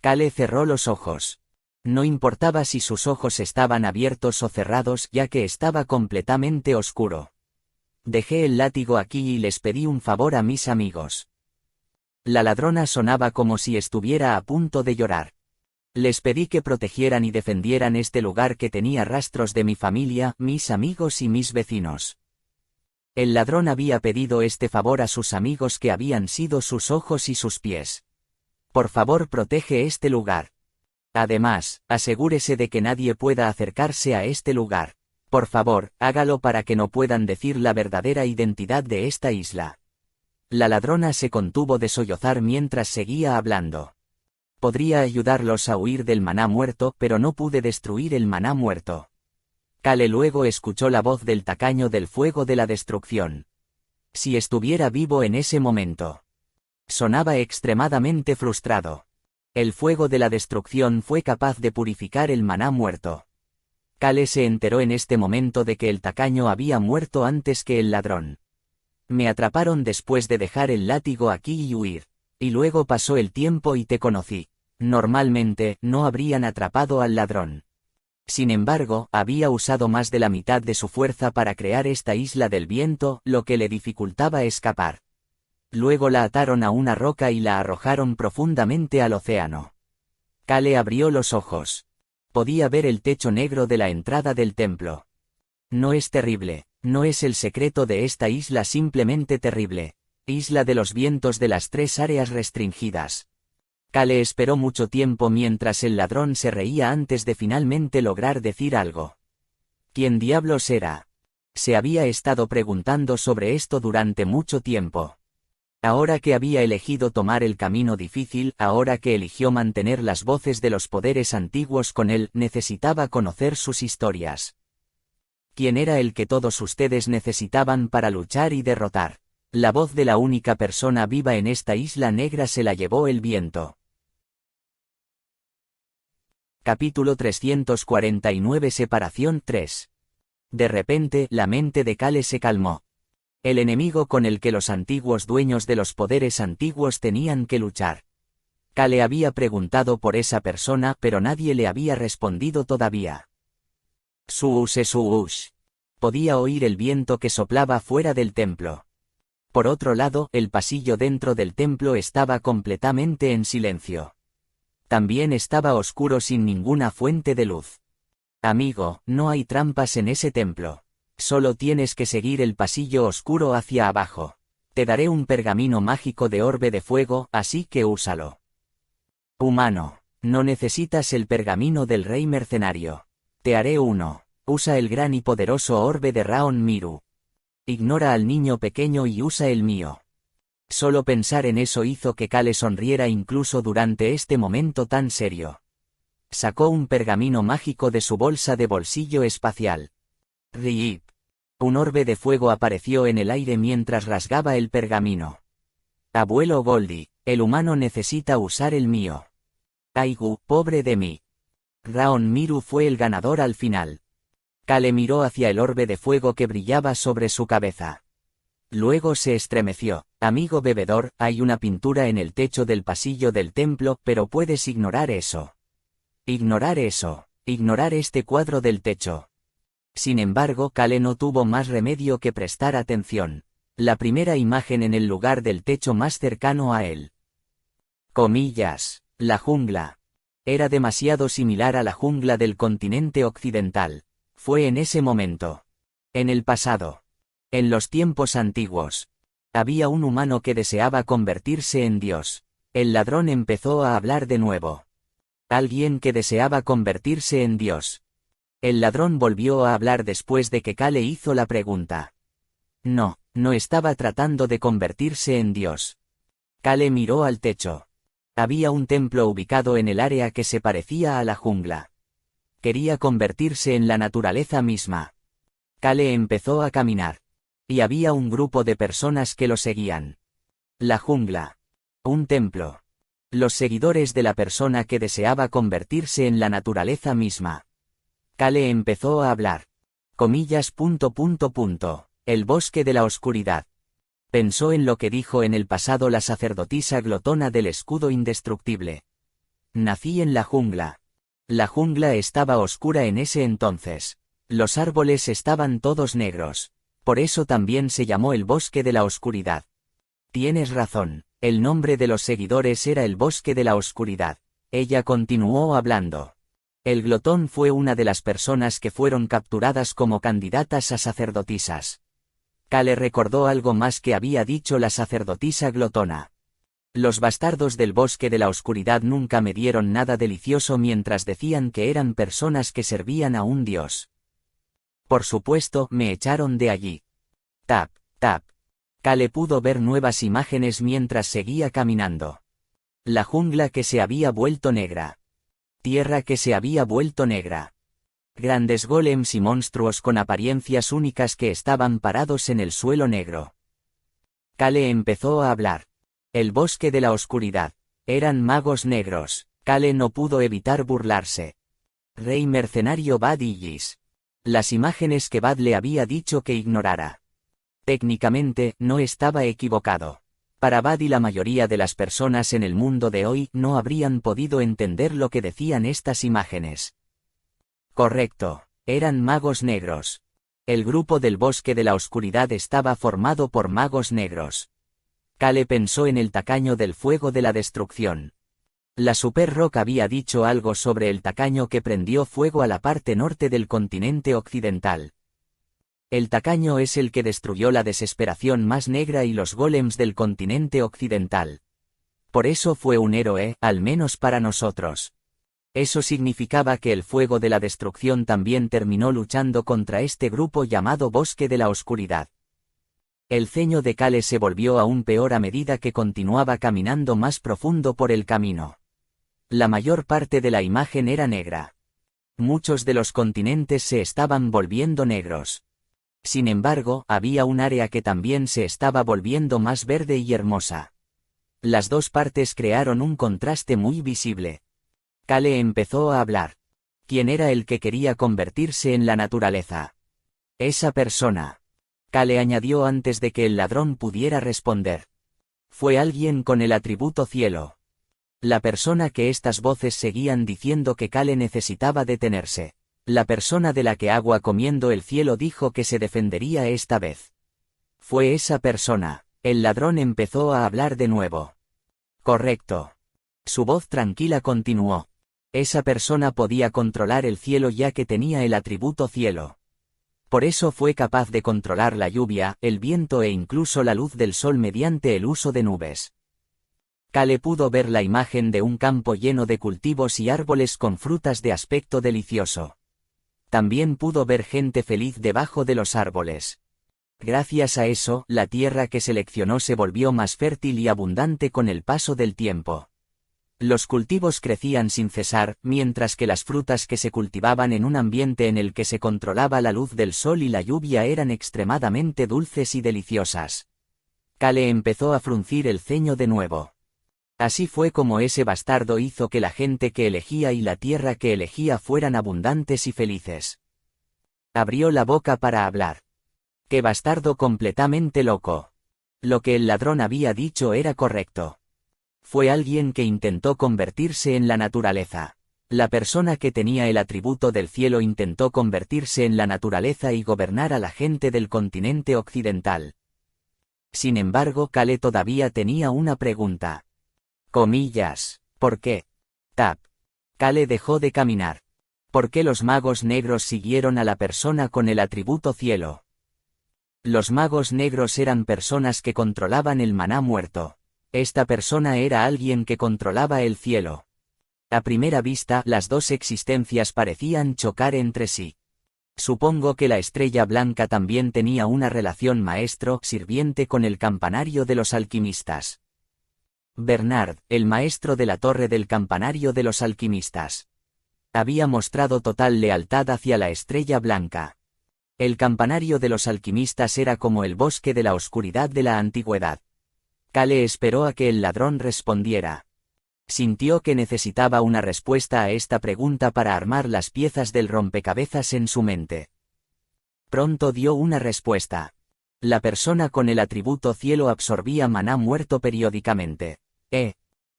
Kale cerró los ojos. No importaba si sus ojos estaban abiertos o cerrados, ya que estaba completamente oscuro. Dejé el látigo aquí y les pedí un favor a mis amigos. La ladrona sonaba como si estuviera a punto de llorar. Les pedí que protegieran y defendieran este lugar que tenía rastros de mi familia, mis amigos y mis vecinos. El ladrón había pedido este favor a sus amigos que habían sido sus ojos y sus pies. Por favor, protege este lugar. Además, asegúrese de que nadie pueda acercarse a este lugar. Por favor, hágalo para que no puedan decir la verdadera identidad de esta isla. La ladrona se contuvo de sollozar mientras seguía hablando. Podría ayudarlos a huir del maná muerto, pero no pude destruir el maná muerto. Kale luego escuchó la voz del tacaño del fuego de la destrucción. Si estuviera vivo en ese momento. Sonaba extremadamente frustrado. El fuego de la destrucción fue capaz de purificar el maná muerto. Kale se enteró en este momento de que el tacaño había muerto antes que el ladrón. Me atraparon después de dejar el látigo aquí y huir. Y luego pasó el tiempo y te conocí. Normalmente, no habrían atrapado al ladrón. Sin embargo, había usado más de la mitad de su fuerza para crear esta isla del viento, lo que le dificultaba escapar. Luego la ataron a una roca y la arrojaron profundamente al océano. Kale abrió los ojos. Podía ver el techo negro de la entrada del templo. No es terrible, no es el secreto de esta isla simplemente terrible. Isla de los vientos de las 3 áreas restringidas. Kale esperó mucho tiempo mientras el ladrón se reía antes de finalmente lograr decir algo. ¿Quién diablos era? Se había estado preguntando sobre esto durante mucho tiempo. Ahora que había elegido tomar el camino difícil, ahora que eligió mantener las voces de los poderes antiguos con él, necesitaba conocer sus historias. ¿Quién era el que todos ustedes necesitaban para luchar y derrotar? La voz de la única persona viva en esta isla negra se la llevó el viento. Capítulo 349 Separación 3. De repente, la mente de Kale se calmó. El enemigo con el que los antiguos dueños de los poderes antiguos tenían que luchar. Kale había preguntado por esa persona, pero nadie le había respondido todavía. Suush. Podía oír el viento que soplaba fuera del templo. Por otro lado, el pasillo dentro del templo estaba completamente en silencio. También estaba oscuro sin ninguna fuente de luz. Amigo, no hay trampas en ese templo. Solo tienes que seguir el pasillo oscuro hacia abajo. Te daré un pergamino mágico de orbe de fuego, así que úsalo. Humano. No necesitas el pergamino del rey mercenario. Te haré uno. Usa el gran y poderoso orbe de Raon Miru. Ignora al niño pequeño y usa el mío. Solo pensar en eso hizo que Kale sonriera incluso durante este momento tan serio. Sacó un pergamino mágico de su bolsa de bolsillo espacial. Rip. Un orbe de fuego apareció en el aire mientras rasgaba el pergamino. Abuelo Goldie, el humano necesita usar el mío. Aigu, pobre de mí. Raon Miru fue el ganador al final. Kale miró hacia el orbe de fuego que brillaba sobre su cabeza. Luego se estremeció. Amigo bebedor, hay una pintura en el techo del pasillo del templo, pero puedes ignorar eso. Ignorar eso. Ignorar este cuadro del techo. Sin embargo, Kale no tuvo más remedio que prestar atención. La primera imagen en el lugar del techo más cercano a él. Comillas. La jungla. Era demasiado similar a la jungla del continente occidental. Fue en ese momento. En el pasado. En los tiempos antiguos. Había un humano que deseaba convertirse en Dios. El ladrón empezó a hablar de nuevo. Alguien que deseaba convertirse en Dios. El ladrón volvió a hablar después de que Kale hizo la pregunta. No, no estaba tratando de convertirse en Dios. Kale miró al techo. Había un templo ubicado en el área que se parecía a la jungla. Quería convertirse en la naturaleza misma. Kale empezó a caminar. Y había un grupo de personas que lo seguían. La jungla. Un templo. Los seguidores de la persona que deseaba convertirse en la naturaleza misma. Kale empezó a hablar. Comillas. El bosque de la oscuridad. Pensó en lo que dijo en el pasado la sacerdotisa glotona del escudo indestructible. Nací en la jungla. La jungla estaba oscura en ese entonces. Los árboles estaban todos negros. Por eso también se llamó el bosque de la oscuridad. Tienes razón, el nombre de los seguidores era el bosque de la oscuridad. Ella continuó hablando. El glotón fue una de las personas que fueron capturadas como candidatas a sacerdotisas. Kale recordó algo más que había dicho la sacerdotisa glotona. Los bastardos del bosque de la oscuridad nunca me dieron nada delicioso mientras decían que eran personas que servían a un dios. Por supuesto, me echaron de allí. Tap, tap. Kale pudo ver nuevas imágenes mientras seguía caminando. La jungla que se había vuelto negra. Tierra que se había vuelto negra. Grandes golems y monstruos con apariencias únicas que estaban parados en el suelo negro. Kale empezó a hablar. El bosque de la oscuridad. Eran magos negros. Kale no pudo evitar burlarse. Rey mercenario Bad Igis. Las imágenes que Bad le había dicho que ignorara. Técnicamente, no estaba equivocado. Para Bad y la mayoría de las personas en el mundo de hoy no habrían podido entender lo que decían estas imágenes. Correcto, eran magos negros. El grupo del bosque de la oscuridad estaba formado por magos negros. Kale pensó en el tacaño del fuego de la destrucción. La Super Rock había dicho algo sobre el tacaño que prendió fuego a la parte norte del continente occidental. El tacaño es el que destruyó la desesperación más negra y los golems del continente occidental. Por eso fue un héroe, al menos para nosotros. Eso significaba que el fuego de la destrucción también terminó luchando contra este grupo llamado Bosque de la Oscuridad. El ceño de Kale se volvió aún peor a medida que continuaba caminando más profundo por el camino. La mayor parte de la imagen era negra. Muchos de los continentes se estaban volviendo negros. Sin embargo, había un área que también se estaba volviendo más verde y hermosa. Las dos partes crearon un contraste muy visible. Kale empezó a hablar. ¿Quién era el que quería convertirse en la naturaleza? Esa persona. Kale añadió antes de que el ladrón pudiera responder. Fue alguien con el atributo cielo. La persona que estas voces seguían diciendo que Kale necesitaba detenerse. La persona de la que agua comiendo el cielo dijo que se defendería esta vez. Fue esa persona. El ladrón empezó a hablar de nuevo. Correcto. Su voz tranquila continuó. Esa persona podía controlar el cielo ya que tenía el atributo cielo. Por eso fue capaz de controlar la lluvia, el viento e incluso la luz del sol mediante el uso de nubes. Kale pudo ver la imagen de un campo lleno de cultivos y árboles con frutas de aspecto delicioso. También pudo ver gente feliz debajo de los árboles. Gracias a eso, la tierra que seleccionó se volvió más fértil y abundante con el paso del tiempo. Los cultivos crecían sin cesar, mientras que las frutas que se cultivaban en un ambiente en el que se controlaba la luz del sol y la lluvia eran extremadamente dulces y deliciosas. Kale empezó a fruncir el ceño de nuevo. Así fue como ese bastardo hizo que la gente que elegía y la tierra que elegía fueran abundantes y felices. Abrió la boca para hablar. ¡Qué bastardo completamente loco! Lo que el ladrón había dicho era correcto. Fue alguien que intentó convertirse en la naturaleza. La persona que tenía el atributo del cielo intentó convertirse en la naturaleza y gobernar a la gente del continente occidental. Sin embargo, Kale todavía tenía una pregunta. Comillas. ¿Por qué? Tap. Kale dejó de caminar. ¿Por qué los magos negros siguieron a la persona con el atributo cielo? Los magos negros eran personas que controlaban el maná muerto. Esta persona era alguien que controlaba el cielo. A primera vista, las dos existencias parecían chocar entre sí. Supongo que la estrella blanca también tenía una relación maestro-sirviente con el campanario de los alquimistas. Bernard, el maestro de la torre del campanario de los alquimistas, había mostrado total lealtad hacia la estrella blanca. El campanario de los alquimistas era como el bosque de la oscuridad de la antigüedad. Kale esperó a que el ladrón respondiera. Sintió que necesitaba una respuesta a esta pregunta para armar las piezas del rompecabezas en su mente. Pronto dio una respuesta. La persona con el atributo cielo absorbía maná muerto periódicamente.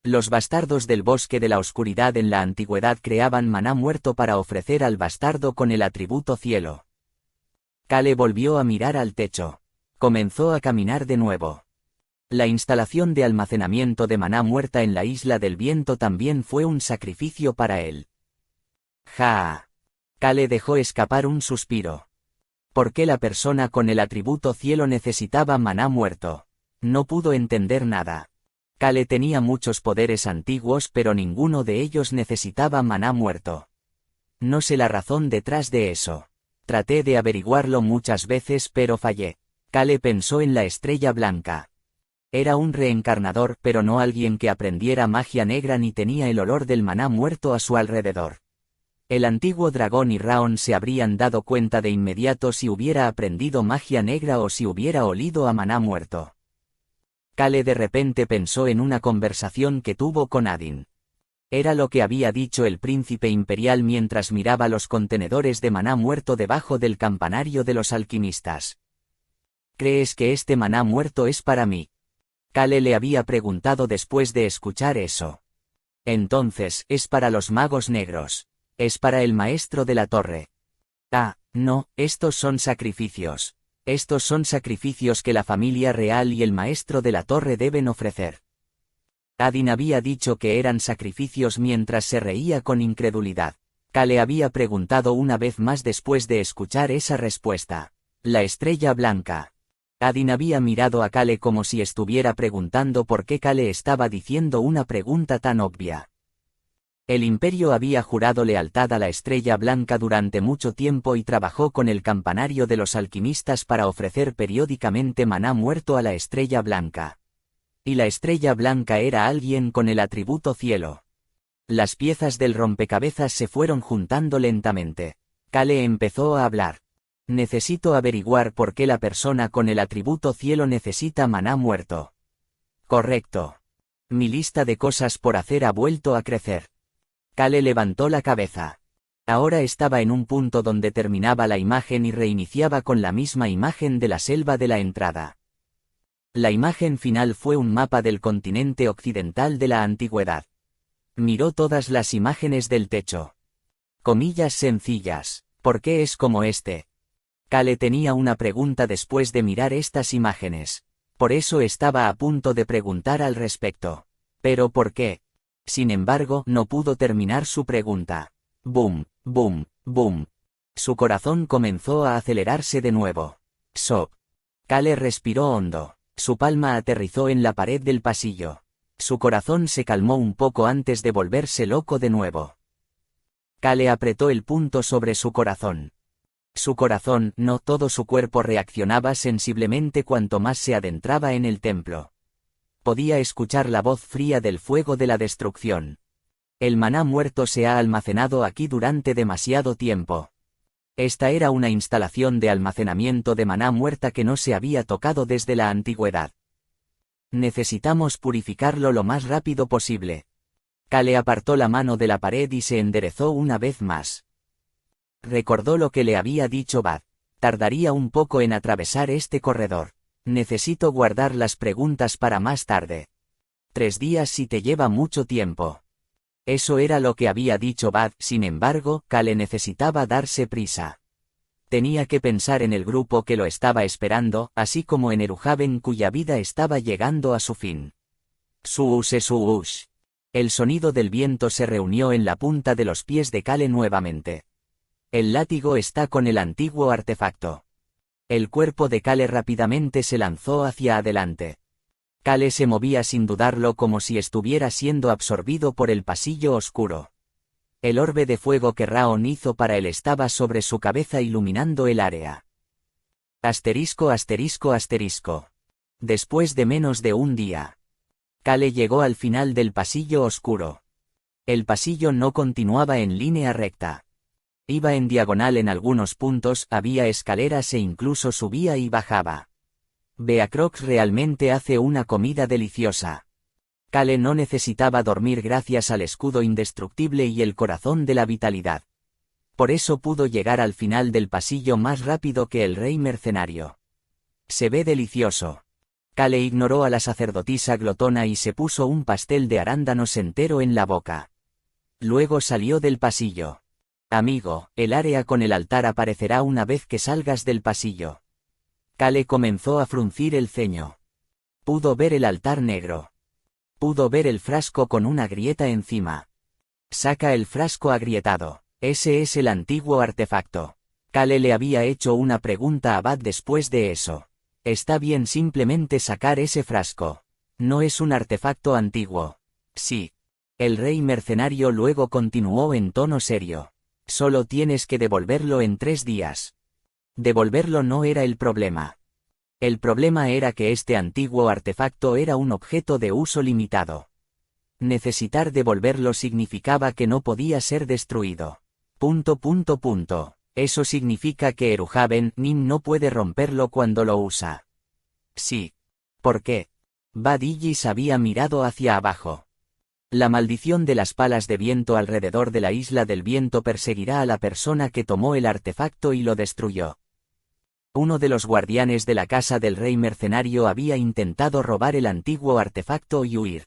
Los bastardos del bosque de la oscuridad en la antigüedad creaban maná muerto para ofrecer al bastardo con el atributo cielo. Kale volvió a mirar al techo. Comenzó a caminar de nuevo. La instalación de almacenamiento de maná muerta en la isla del viento también fue un sacrificio para él. ¡Ja! Kale dejó escapar un suspiro. ¿Por qué la persona con el atributo cielo necesitaba maná muerto? No pudo entender nada. Kale tenía muchos poderes antiguos pero ninguno de ellos necesitaba maná muerto. No sé la razón detrás de eso. Traté de averiguarlo muchas veces pero fallé. Kale pensó en la estrella blanca. Era un reencarnador pero no alguien que aprendiera magia negra ni tenía el olor del maná muerto a su alrededor. El antiguo dragón y Raon se habrían dado cuenta de inmediato si hubiera aprendido magia negra o si hubiera olido a maná muerto. Kale de repente pensó en una conversación que tuvo con Adin. Era lo que había dicho el príncipe imperial mientras miraba los contenedores de maná muerto debajo del campanario de los alquimistas. ¿Crees que este maná muerto es para mí? Kale le había preguntado después de escuchar eso. Entonces, es para los magos negros. Es para el maestro de la torre. Ah, no, estos son sacrificios. Estos son sacrificios que la familia real y el maestro de la torre deben ofrecer. Adin había dicho que eran sacrificios mientras se reía con incredulidad. Kale había preguntado una vez más después de escuchar esa respuesta. La estrella blanca. Adin había mirado a Kale como si estuviera preguntando por qué Kale estaba diciendo una pregunta tan obvia. El imperio había jurado lealtad a la estrella blanca durante mucho tiempo y trabajó con el campanario de los alquimistas para ofrecer periódicamente maná muerto a la estrella blanca. Y la estrella blanca era alguien con el atributo cielo. Las piezas del rompecabezas se fueron juntando lentamente. Kale empezó a hablar. Necesito averiguar por qué la persona con el atributo cielo necesita maná muerto. Correcto. Mi lista de cosas por hacer ha vuelto a crecer. Kale levantó la cabeza. Ahora estaba en un punto donde terminaba la imagen y reiniciaba con la misma imagen de la selva de la entrada. La imagen final fue un mapa del continente occidental de la antigüedad. Miró todas las imágenes del techo. Comillas sencillas. ¿Por qué es como este? Kale tenía una pregunta después de mirar estas imágenes. Por eso estaba a punto de preguntar al respecto. ¿Pero por qué? Sin embargo, no pudo terminar su pregunta. Boom, boom, boom. Su corazón comenzó a acelerarse de nuevo. Sop. Kale respiró hondo. Su palma aterrizó en la pared del pasillo. Su corazón se calmó un poco antes de volverse loco de nuevo. Kale apretó el punto sobre su corazón. Su corazón, no todo su cuerpo reaccionaba sensiblemente cuanto más se adentraba en el templo. Podía escuchar la voz fría del fuego de la destrucción. El maná muerto se ha almacenado aquí durante demasiado tiempo. Esta era una instalación de almacenamiento de maná muerta que no se había tocado desde la antigüedad. Necesitamos purificarlo lo más rápido posible. Kale apartó la mano de la pared y se enderezó una vez más. Recordó lo que le había dicho Bad. Tardaría un poco en atravesar este corredor. Necesito guardar las preguntas para más tarde. 3 días si te lleva mucho tiempo. Eso era lo que había dicho Bad, sin embargo, Kale necesitaba darse prisa. Tenía que pensar en el grupo que lo estaba esperando, así como en Eruhaven cuya vida estaba llegando a su fin. Suush. El sonido del viento se reunió en la punta de los pies de Kale nuevamente. El látigo está con el antiguo artefacto. El cuerpo de Kale rápidamente se lanzó hacia adelante. Kale se movía sin dudarlo como si estuviera siendo absorbido por el pasillo oscuro. El orbe de fuego que Raon hizo para él estaba sobre su cabeza iluminando el área. Asterisco. Después de menos de un día. Kale llegó al final del pasillo oscuro. El pasillo no continuaba en línea recta. Iba en diagonal en algunos puntos, había escaleras e incluso subía y bajaba. Beacrox realmente hace una comida deliciosa. Kale no necesitaba dormir gracias al escudo indestructible y el corazón de la vitalidad. Por eso pudo llegar al final del pasillo más rápido que el rey mercenario. Se ve delicioso. Kale ignoró a la sacerdotisa glotona y se puso un pastel de arándanos entero en la boca. Luego salió del pasillo. Amigo, el área con el altar aparecerá una vez que salgas del pasillo. Kale comenzó a fruncir el ceño. Pudo ver el altar negro. Pudo ver el frasco con una grieta encima. Saca el frasco agrietado. Ese es el antiguo artefacto. Kale le había hecho una pregunta a Bad después de eso. Está bien simplemente sacar ese frasco. No es un artefacto antiguo. Sí. El rey mercenario luego continuó en tono serio. Solo tienes que devolverlo en 3 días. Devolverlo no era el problema. El problema era que este antiguo artefacto era un objeto de uso limitado. Necesitar devolverlo significaba que no podía ser destruido. Eso significa que Eruhaven Nim no puede romperlo cuando lo usa. Sí. ¿Por qué? Bad Igis había mirado hacia abajo. La maldición de las palas de viento alrededor de la isla del viento perseguirá a la persona que tomó el artefacto y lo destruyó. Uno de los guardianes de la casa del rey mercenario había intentado robar el antiguo artefacto y huir.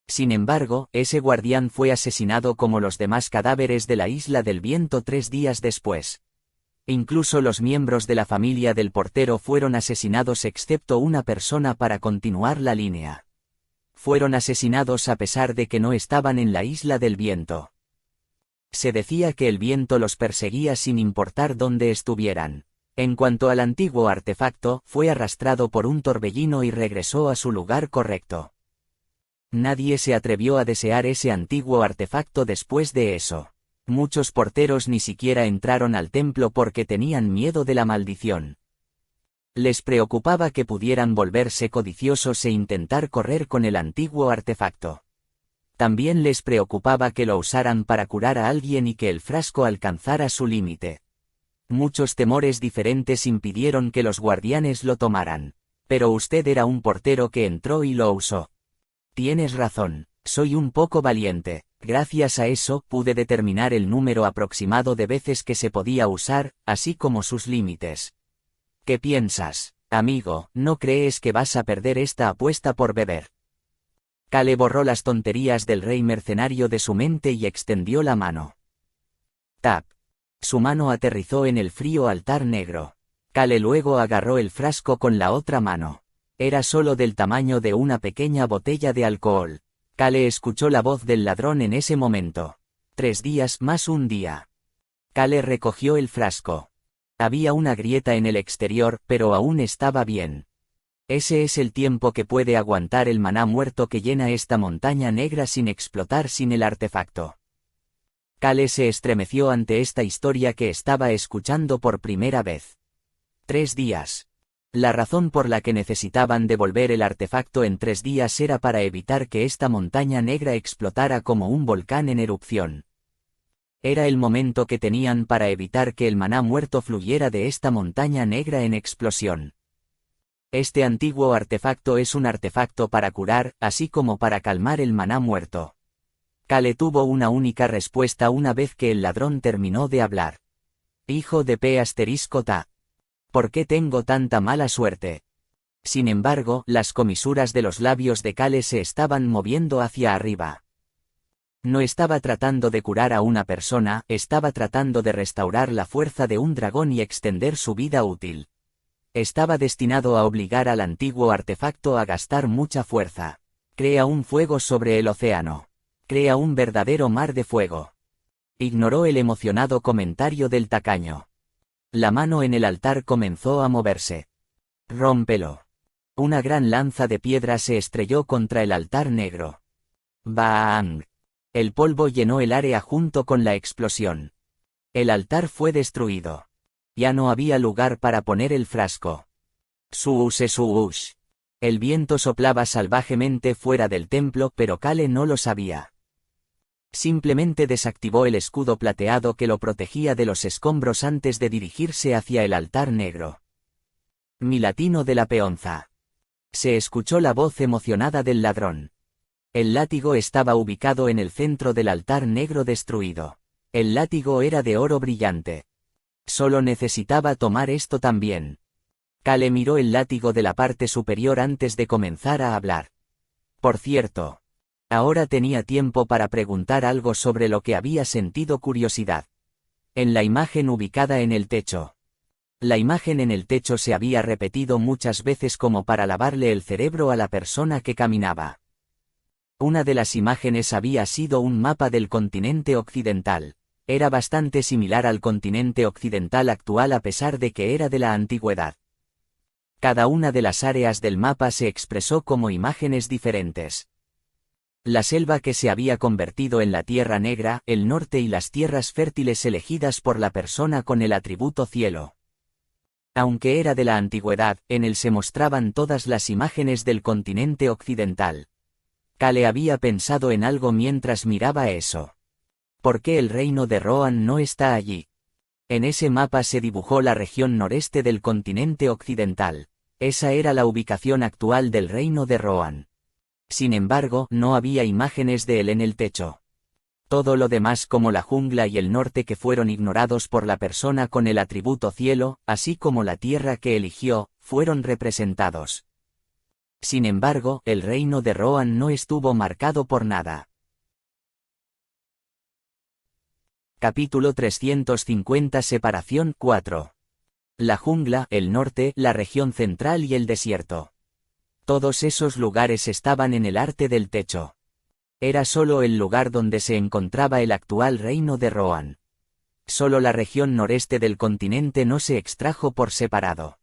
Sin embargo, ese guardián fue asesinado como los demás cadáveres de la isla del viento 3 días después. Incluso los miembros de la familia del portero fueron asesinados excepto una persona para continuar la línea. Fueron asesinados a pesar de que no estaban en la isla del viento. Se decía que el viento los perseguía sin importar dónde estuvieran. En cuanto al antiguo artefacto, fue arrastrado por un torbellino y regresó a su lugar correcto. Nadie se atrevió a desear ese antiguo artefacto después de eso. Muchos porteros ni siquiera entraron al templo porque tenían miedo de la maldición. Les preocupaba que pudieran volverse codiciosos e intentar correr con el antiguo artefacto. También les preocupaba que lo usaran para curar a alguien y que el frasco alcanzara su límite. Muchos temores diferentes impidieron que los guardianes lo tomaran. Pero usted era un portero que entró y lo usó. Tienes razón, soy un poco valiente. Gracias a eso pude determinar el número aproximado de veces que se podía usar, así como sus límites. ¿Qué piensas, amigo? ¿No crees que vas a perder esta apuesta por beber? Kale borró las tonterías del rey mercenario de su mente y extendió la mano. Tap. Su mano aterrizó en el frío altar negro. Kale luego agarró el frasco con la otra mano. Era solo del tamaño de una pequeña botella de alcohol. Kale escuchó la voz del ladrón en ese momento. 3 días más un día. Kale recogió el frasco. Había una grieta en el exterior, pero aún estaba bien. Ese es el tiempo que puede aguantar el maná muerto que llena esta montaña negra sin explotar sin el artefacto. Kale se estremeció ante esta historia que estaba escuchando por primera vez. 3 días. La razón por la que necesitaban devolver el artefacto en 3 días era para evitar que esta montaña negra explotara como un volcán en erupción. Era el momento que tenían para evitar que el maná muerto fluyera de esta montaña negra en explosión. Este antiguo artefacto es un artefacto para curar, así como para calmar el maná muerto. Kale tuvo una única respuesta una vez que el ladrón terminó de hablar. Hijo de P***ta. ¿Por qué tengo tanta mala suerte? Sin embargo, las comisuras de los labios de Kale se estaban moviendo hacia arriba. No estaba tratando de curar a una persona, estaba tratando de restaurar la fuerza de un dragón y extender su vida útil. Estaba destinado a obligar al antiguo artefacto a gastar mucha fuerza. Crea un fuego sobre el océano. Crea un verdadero mar de fuego. Ignoró el emocionado comentario del tacaño. La mano en el altar comenzó a moverse. Rómpelo. Una gran lanza de piedra se estrelló contra el altar negro. ¡Bang! El polvo llenó el área junto con la explosión. El altar fue destruido. Ya no había lugar para poner el frasco. Suush. El viento soplaba salvajemente fuera del templo, pero Kale no lo sabía. Simplemente desactivó el escudo plateado que lo protegía de los escombros antes de dirigirse hacia el altar negro. Mi latino de la peonza. Se escuchó la voz emocionada del ladrón. El látigo estaba ubicado en el centro del altar negro destruido. El látigo era de oro brillante. Solo necesitaba tomar esto también. Kale miró el látigo de la parte superior antes de comenzar a hablar. Por cierto, ahora tenía tiempo para preguntar algo sobre lo que había sentido curiosidad. En la imagen ubicada en el techo. La imagen en el techo se había repetido muchas veces como para lavarle el cerebro a la persona que caminaba. Una de las imágenes había sido un mapa del continente occidental. Era bastante similar al continente occidental actual a pesar de que era de la antigüedad. Cada una de las áreas del mapa se expresó como imágenes diferentes. La selva que se había convertido en la Tierra Negra, el norte y las tierras fértiles elegidas por la persona con el atributo cielo. Aunque era de la antigüedad, en él se mostraban todas las imágenes del continente occidental. Kale había pensado en algo mientras miraba eso. ¿Por qué el reino de Rohan no está allí? En ese mapa se dibujó la región noreste del continente occidental. Esa era la ubicación actual del reino de Rohan. Sin embargo, no había imágenes de él en el techo. Todo lo demás como la jungla y el norte que fueron ignorados por la persona con el atributo cielo, así como la tierra que eligió, fueron representados. Sin embargo, el reino de Rohan no estuvo marcado por nada. Capítulo 350 Separación 4. La jungla, el norte, la región central y el desierto. Todos esos lugares estaban en el arte del techo. Era solo el lugar donde se encontraba el actual reino de Rohan. Solo la región noreste del continente no se extrajo por separado.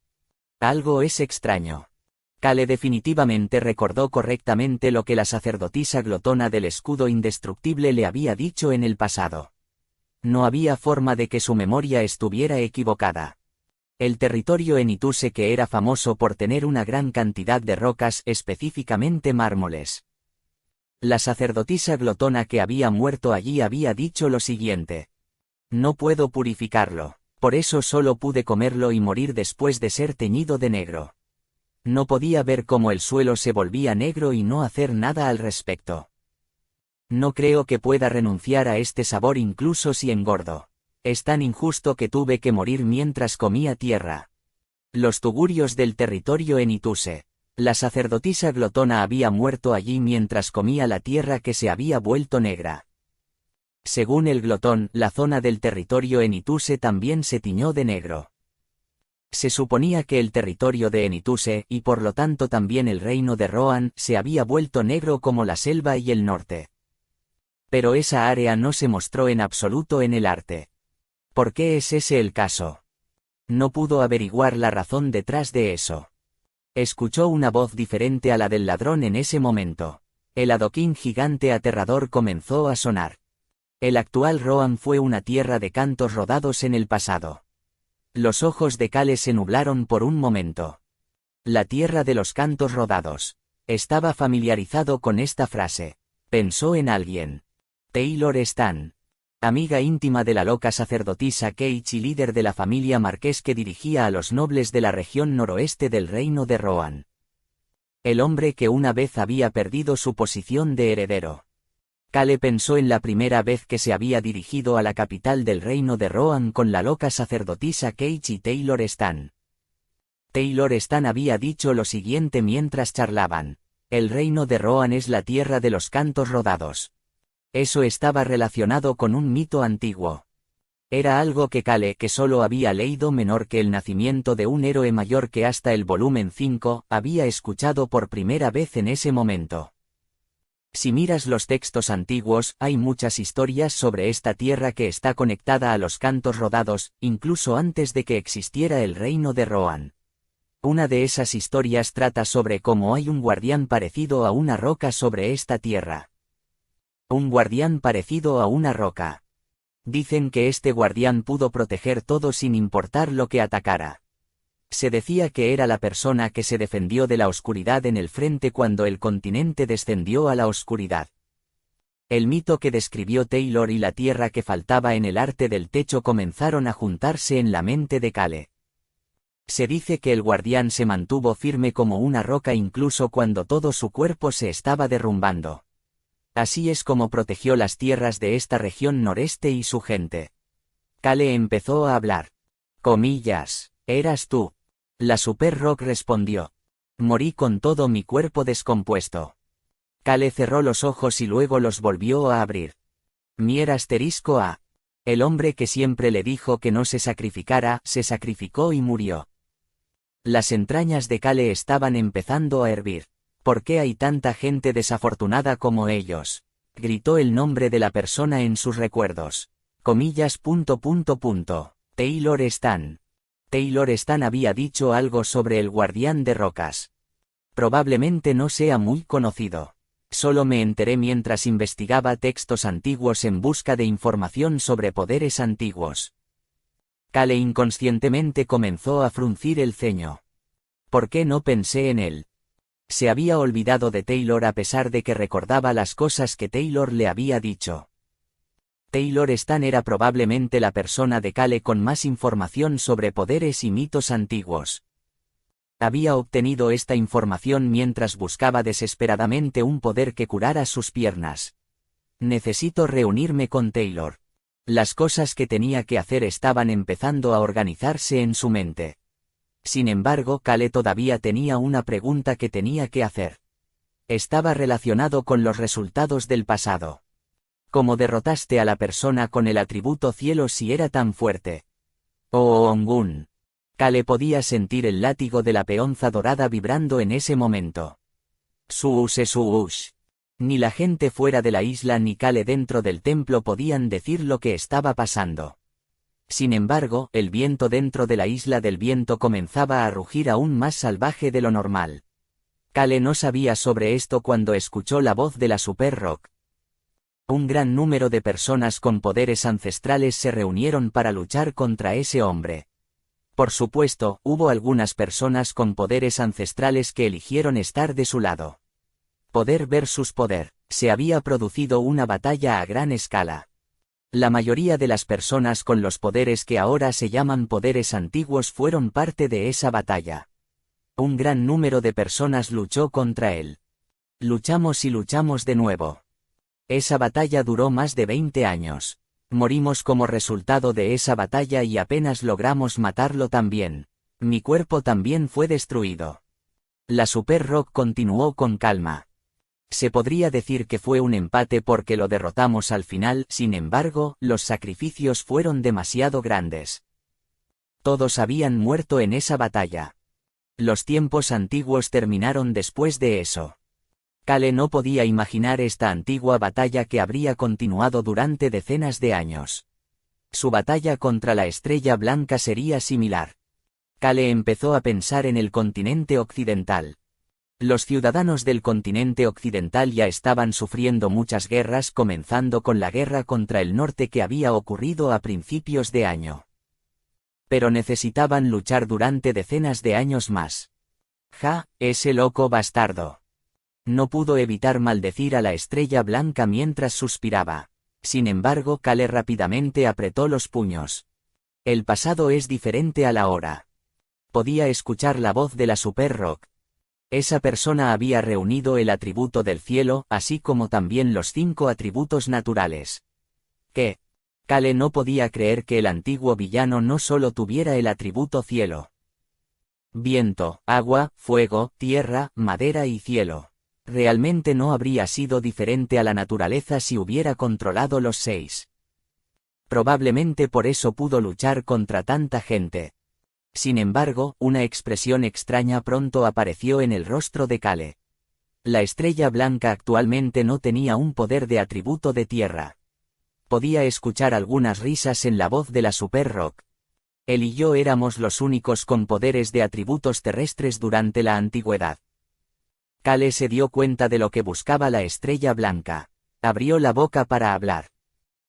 Algo es extraño. Kale definitivamente recordó correctamente lo que la sacerdotisa glotona del escudo indestructible le había dicho en el pasado. No había forma de que su memoria estuviera equivocada. El territorio en Ituse que era famoso por tener una gran cantidad de rocas, específicamente mármoles. La sacerdotisa glotona que había muerto allí había dicho lo siguiente. No puedo purificarlo, por eso solo pude comerlo y morir después de ser teñido de negro. No podía ver cómo el suelo se volvía negro y no hacer nada al respecto. No creo que pueda renunciar a este sabor incluso si engordo. Es tan injusto que tuve que morir mientras comía tierra. Los tugurios del territorio en Ituse. La sacerdotisa glotona había muerto allí mientras comía la tierra que se había vuelto negra. Según el glotón, la zona del territorio en Ituse también se tiñó de negro. Se suponía que el territorio de Enituse, y por lo tanto también el reino de Rohan, se había vuelto negro como la selva y el norte. Pero esa área no se mostró en absoluto en el arte. ¿Por qué es ese el caso? No pudo averiguar la razón detrás de eso. Escuchó una voz diferente a la del ladrón en ese momento. El adoquín gigante aterrador comenzó a sonar. El actual Rohan fue una tierra de cantos rodados en el pasado. Los ojos de Cale se nublaron por un momento. La tierra de los cantos rodados. Estaba familiarizado con esta frase. Pensó en alguien. Taylor Stan. Amiga íntima de la loca sacerdotisa Keich y líder de la familia marqués que dirigía a los nobles de la región noroeste del reino de Rohan. El hombre que una vez había perdido su posición de heredero. Cale pensó en la primera vez que se había dirigido a la capital del reino de Rohan con la loca sacerdotisa Keich y Taylor Stan. Taylor Stan había dicho lo siguiente mientras charlaban. El reino de Rohan es la tierra de los cantos rodados. Eso estaba relacionado con un mito antiguo. Era algo que Cale, que solo había leído menor que el nacimiento de un héroe mayor que hasta el volumen 5, había escuchado por primera vez en ese momento. Si miras los textos antiguos, hay muchas historias sobre esta tierra que está conectada a los cantos rodados, incluso antes de que existiera el reino de Rohan. Una de esas historias trata sobre cómo hay un guardián parecido a una roca sobre esta tierra. Un guardián parecido a una roca. Dicen que este guardián pudo proteger todo sin importar lo que atacara. Se decía que era la persona que se defendió de la oscuridad en el frente cuando el continente descendió a la oscuridad. El mito que describió Taylor y la tierra que faltaba en el arte del techo comenzaron a juntarse en la mente de Cale. Se dice que el guardián se mantuvo firme como una roca incluso cuando todo su cuerpo se estaba derrumbando. Así es como protegió las tierras de esta región noreste y su gente. Cale empezó a hablar. Comillas, eras tú. La Super Rock respondió. Morí con todo mi cuerpo descompuesto. Cale cerró los ojos y luego los volvió a abrir. Mier asterisco a. El hombre que siempre le dijo que no se sacrificara, se sacrificó y murió. Las entrañas de Cale estaban empezando a hervir. ¿Por qué hay tanta gente desafortunada como ellos? Gritó el nombre de la persona en sus recuerdos. Comillas. Taylor Stan. Taylor Stan había dicho algo sobre el guardián de rocas. Probablemente no sea muy conocido. Solo me enteré mientras investigaba textos antiguos en busca de información sobre poderes antiguos. Cale inconscientemente comenzó a fruncir el ceño. ¿Por qué no pensé en él? Se había olvidado de Taylor a pesar de que recordaba las cosas que Taylor le había dicho. Taylor Stan era probablemente la persona de Cale con más información sobre poderes y mitos antiguos. Había obtenido esta información mientras buscaba desesperadamente un poder que curara sus piernas. Necesito reunirme con Taylor. Las cosas que tenía que hacer estaban empezando a organizarse en su mente. Sin embargo, Cale todavía tenía una pregunta que tenía que hacer. Estaba relacionado con los resultados del pasado. ¿Cómo derrotaste a la persona con el atributo cielo si era tan fuerte? Oh Ongun. Cale podía sentir el látigo de la peonza dorada vibrando en ese momento. Suush. Ni la gente fuera de la isla ni Cale dentro del templo podían decir lo que estaba pasando. Sin embargo, el viento dentro de la isla del viento comenzaba a rugir aún más salvaje de lo normal. Cale no sabía sobre esto cuando escuchó la voz de la Super Rock. Un gran número de personas con poderes ancestrales se reunieron para luchar contra ese hombre. Por supuesto, hubo algunas personas con poderes ancestrales que eligieron estar de su lado. Poder versus poder. Se había producido una batalla a gran escala. La mayoría de las personas con los poderes que ahora se llaman poderes antiguos fueron parte de esa batalla. Un gran número de personas luchó contra él. Luchamos y luchamos de nuevo. Esa batalla duró más de 20 años. Morimos como resultado de esa batalla y apenas logramos matarlo también. Mi cuerpo también fue destruido. La Super Rock continuó con calma. Se podría decir que fue un empate porque lo derrotamos al final, sin embargo, los sacrificios fueron demasiado grandes. Todos habían muerto en esa batalla. Los tiempos antiguos terminaron después de eso. Cale no podía imaginar esta antigua batalla que habría continuado durante decenas de años. Su batalla contra la Estrella Blanca sería similar. Kale empezó a pensar en el continente occidental. Los ciudadanos del continente occidental ya estaban sufriendo muchas guerras, comenzando con la guerra contra el norte que había ocurrido a principios de año. Pero necesitaban luchar durante decenas de años más. ¡Ja, ese loco bastardo! No pudo evitar maldecir a la Estrella Blanca mientras suspiraba. Sin embargo, Kale rápidamente apretó los puños. El pasado es diferente a la hora. Podía escuchar la voz de la Super Rock. Esa persona había reunido el atributo del cielo, así como también los 5 atributos naturales. ¿Qué? Kale no podía creer que el antiguo villano no solo tuviera el atributo cielo. Viento, agua, fuego, tierra, madera y cielo. Realmente no habría sido diferente a la naturaleza si hubiera controlado los 6. Probablemente por eso pudo luchar contra tanta gente. Sin embargo, una expresión extraña pronto apareció en el rostro de Kale. La Estrella Blanca actualmente no tenía un poder de atributo de tierra. Podía escuchar algunas risas en la voz de la Super Rock. Él y yo éramos los únicos con poderes de atributos terrestres durante la antigüedad. Kale se dio cuenta de lo que buscaba la Estrella Blanca. Abrió la boca para hablar.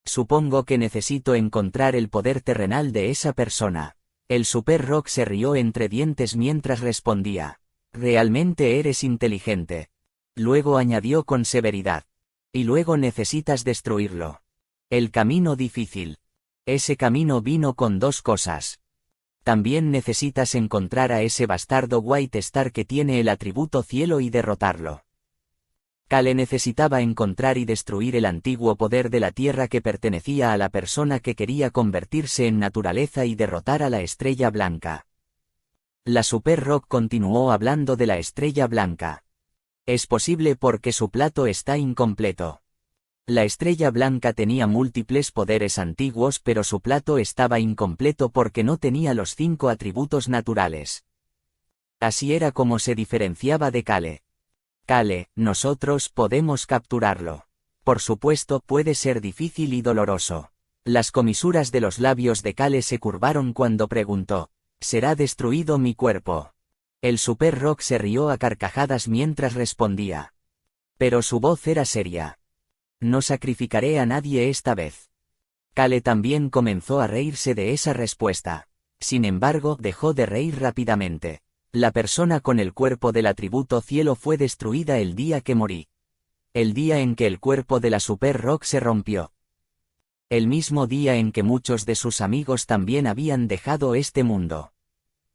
Supongo que necesito encontrar el poder terrenal de esa persona. El Super Rock se rió entre dientes mientras respondía. Realmente eres inteligente. Luego añadió con severidad. Y luego necesitas destruirlo. El camino difícil. Ese camino vino con 2 cosas. También necesitas encontrar a ese bastardo White Star que tiene el atributo cielo y derrotarlo. Kale necesitaba encontrar y destruir el antiguo poder de la tierra que pertenecía a la persona que quería convertirse en naturaleza y derrotar a la Estrella Blanca. La Super Rock continuó hablando de la Estrella Blanca. Es posible porque su plato está incompleto. La Estrella Blanca tenía múltiples poderes antiguos, pero su plato estaba incompleto porque no tenía los 5 atributos naturales. Así era como se diferenciaba de Kale. Kale, nosotros podemos capturarlo. Por supuesto, puede ser difícil y doloroso. Las comisuras de los labios de Kale se curvaron cuando preguntó, ¿será destruido mi cuerpo? El Super Rock se rió a carcajadas mientras respondía. Pero su voz era seria. No sacrificaré a nadie esta vez. Kale también comenzó a reírse de esa respuesta. Sin embargo, dejó de reír rápidamente. La persona con el cuerpo del atributo cielo fue destruida el día que morí. El día en que el cuerpo de la Super Rock se rompió. El mismo día en que muchos de sus amigos también habían dejado este mundo.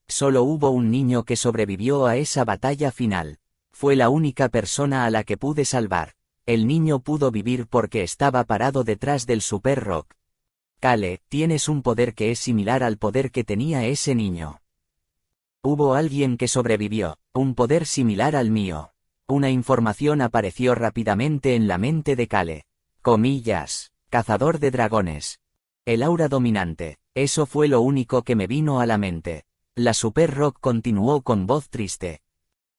Solo hubo un niño que sobrevivió a esa batalla final. Fue la única persona a la que pude salvar. El niño pudo vivir porque estaba parado detrás del Super Rock. Kale, tienes un poder que es similar al poder que tenía ese niño. Hubo alguien que sobrevivió, un poder similar al mío. Una información apareció rápidamente en la mente de Kale. Comillas, cazador de dragones. El aura dominante, eso fue lo único que me vino a la mente. La Super Rock continuó con voz triste.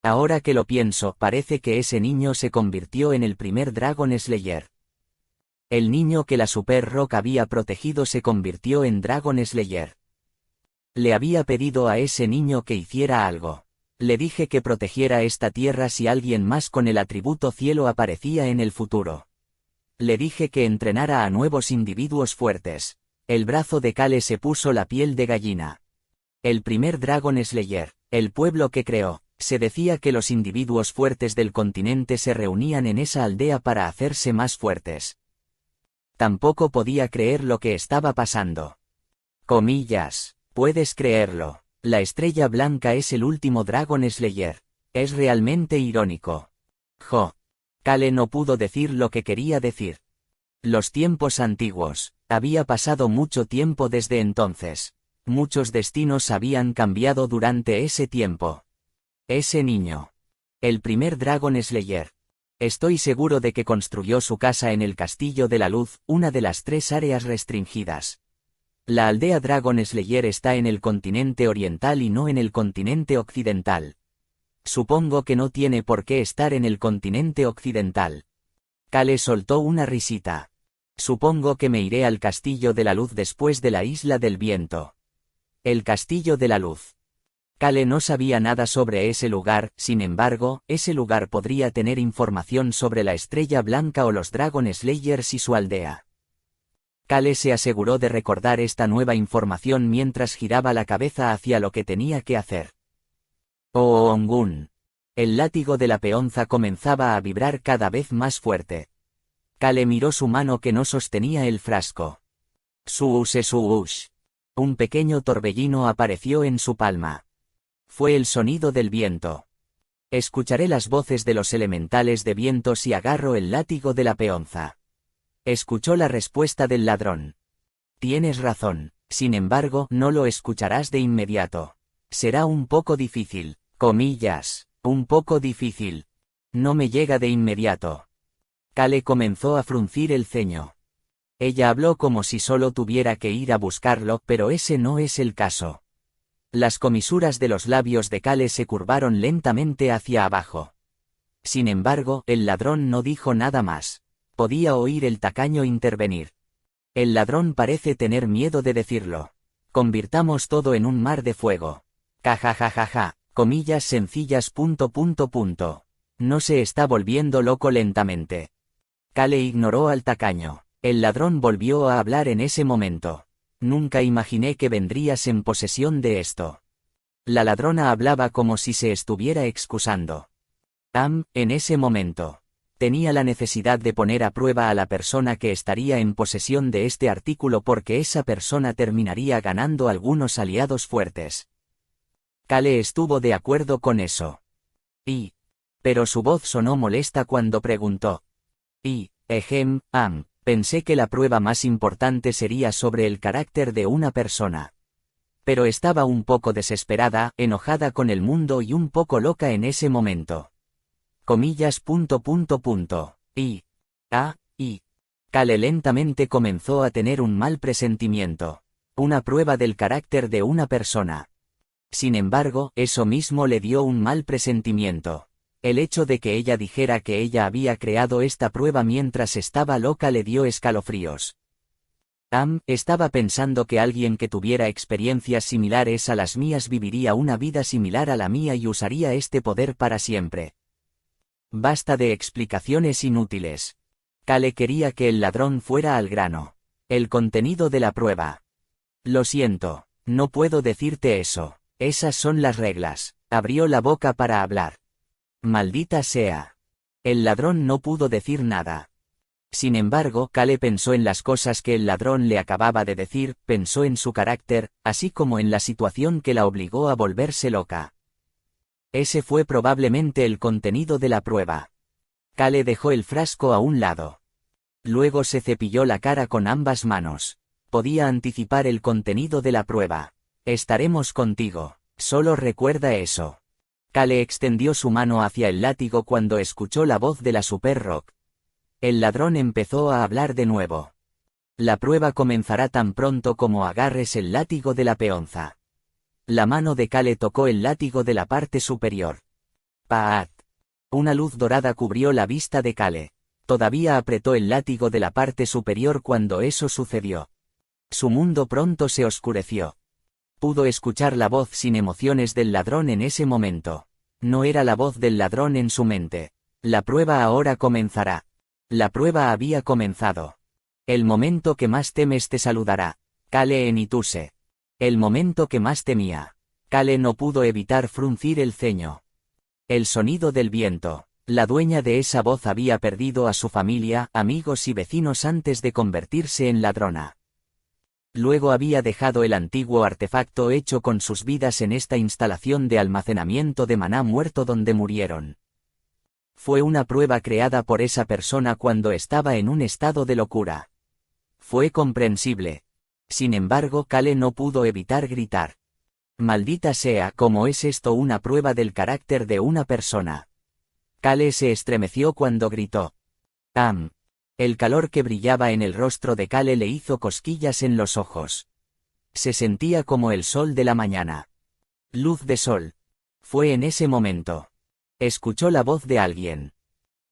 Ahora que lo pienso, parece que ese niño se convirtió en el primer Dragon Slayer. El niño que la Super Rock había protegido se convirtió en Dragon Slayer. Le había pedido a ese niño que hiciera algo. Le dije que protegiera esta tierra si alguien más con el atributo cielo aparecía en el futuro. Le dije que entrenara a nuevos individuos fuertes. El brazo de Kale se puso la piel de gallina. El primer Dragon Slayer, el pueblo que creó, se decía que los individuos fuertes del continente se reunían en esa aldea para hacerse más fuertes. Tampoco podía creer lo que estaba pasando. Comillas. Puedes creerlo. La Estrella Blanca es el último Dragon Slayer. Es realmente irónico. Kale no pudo decir lo que quería decir. Los tiempos antiguos. Había pasado mucho tiempo desde entonces. Muchos destinos habían cambiado durante ese tiempo. Ese niño. El primer Dragon Slayer. Estoy seguro de que construyó su casa en el Castillo de la Luz, una de las 3 áreas restringidas. La aldea Dragon Slayer está en el continente oriental y no en el continente occidental. Supongo que no tiene por qué estar en el continente occidental. Kale soltó una risita. Supongo que me iré al Castillo de la Luz después de la Isla del Viento. El Castillo de la Luz. Kale no sabía nada sobre ese lugar, sin embargo, ese lugar podría tener información sobre la Estrella Blanca o los Dragon Slayers y su aldea. Kale se aseguró de recordar esta nueva información mientras giraba la cabeza hacia lo que tenía que hacer. Oh Ongun. El látigo de la peonza comenzaba a vibrar cada vez más fuerte. Kale miró su mano que no sostenía el frasco. Suush. Un pequeño torbellino apareció en su palma. Fue el sonido del viento. Escucharé las voces de los elementales de viento si agarro el látigo de la peonza. Escuchó la respuesta del ladrón. Tienes razón, sin embargo, no lo escucharás de inmediato. Será un poco difícil, comillas, un poco difícil. No me llega de inmediato. Kale comenzó a fruncir el ceño. Ella habló como si solo tuviera que ir a buscarlo, pero ese no es el caso. Las comisuras de los labios de Kale se curvaron lentamente hacia abajo. Sin embargo, el ladrón no dijo nada más. Podía oír el tacaño intervenir. El ladrón parece tener miedo de decirlo. Convirtamos todo en un mar de fuego. Jajajajaja, comillas sencillas. No se está volviendo loco lentamente. Kale ignoró al tacaño. El ladrón volvió a hablar en ese momento. Nunca imaginé que vendrías en posesión de esto. La ladrona hablaba como si se estuviera excusando. En ese momento. Tenía la necesidad de poner a prueba a la persona que estaría en posesión de este artículo porque esa persona terminaría ganando algunos aliados fuertes. Kale estuvo de acuerdo con eso. Pero su voz sonó molesta cuando preguntó. Pensé que la prueba más importante sería sobre el carácter de una persona. Pero estaba un poco desesperada, enojada con el mundo y un poco loca en ese momento. Comillas. Kale lentamente comenzó a tener un mal presentimiento. Una prueba del carácter de una persona. Sin embargo, eso mismo le dio un mal presentimiento. El hecho de que ella dijera que ella había creado esta prueba mientras estaba loca le dio escalofríos. Estaba pensando que alguien que tuviera experiencias similares a las mías viviría una vida similar a la mía y usaría este poder para siempre. Basta de explicaciones inútiles. Kale quería que el ladrón fuera al grano. El contenido de la prueba. Lo siento, no puedo decirte eso. Esas son las reglas. Abrió la boca para hablar. Maldita sea. El ladrón no pudo decir nada. Sin embargo, Kale pensó en las cosas que el ladrón le acababa de decir, pensó en su carácter, así como en la situación que la obligó a volverse loca. Ese fue probablemente el contenido de la prueba. Kale dejó el frasco a un lado. Luego se cepilló la cara con ambas manos. Podía anticipar el contenido de la prueba. Estaremos contigo. Solo recuerda eso. Kale extendió su mano hacia el látigo cuando escuchó la voz de la Super Rock. El ladrón empezó a hablar de nuevo. La prueba comenzará tan pronto como agarres el látigo de la peonza. La mano de Kale tocó el látigo de la parte superior. ¡Paat! Una luz dorada cubrió la vista de Kale. Todavía apretó el látigo de la parte superior cuando eso sucedió. Su mundo pronto se oscureció. Pudo escuchar la voz sin emociones del ladrón en ese momento. No era la voz del ladrón en su mente. La prueba ahora comenzará. La prueba había comenzado. El momento que más temes te saludará. Kale Enituse. El momento que más temía. Kale no pudo evitar fruncir el ceño. El sonido del viento. La dueña de esa voz había perdido a su familia, amigos y vecinos antes de convertirse en ladrona. Luego había dejado el antiguo artefacto hecho con sus vidas en esta instalación de almacenamiento de maná muerto donde murieron. Fue una prueba creada por esa persona cuando estaba en un estado de locura. Fue comprensible. Sin embargo, Kale no pudo evitar gritar. Maldita sea, ¿cómo es esto una prueba del carácter de una persona? Kale se estremeció cuando gritó. El calor que brillaba en el rostro de Kale le hizo cosquillas en los ojos. Se sentía como el sol de la mañana. Luz de sol. Fue en ese momento. Escuchó la voz de alguien.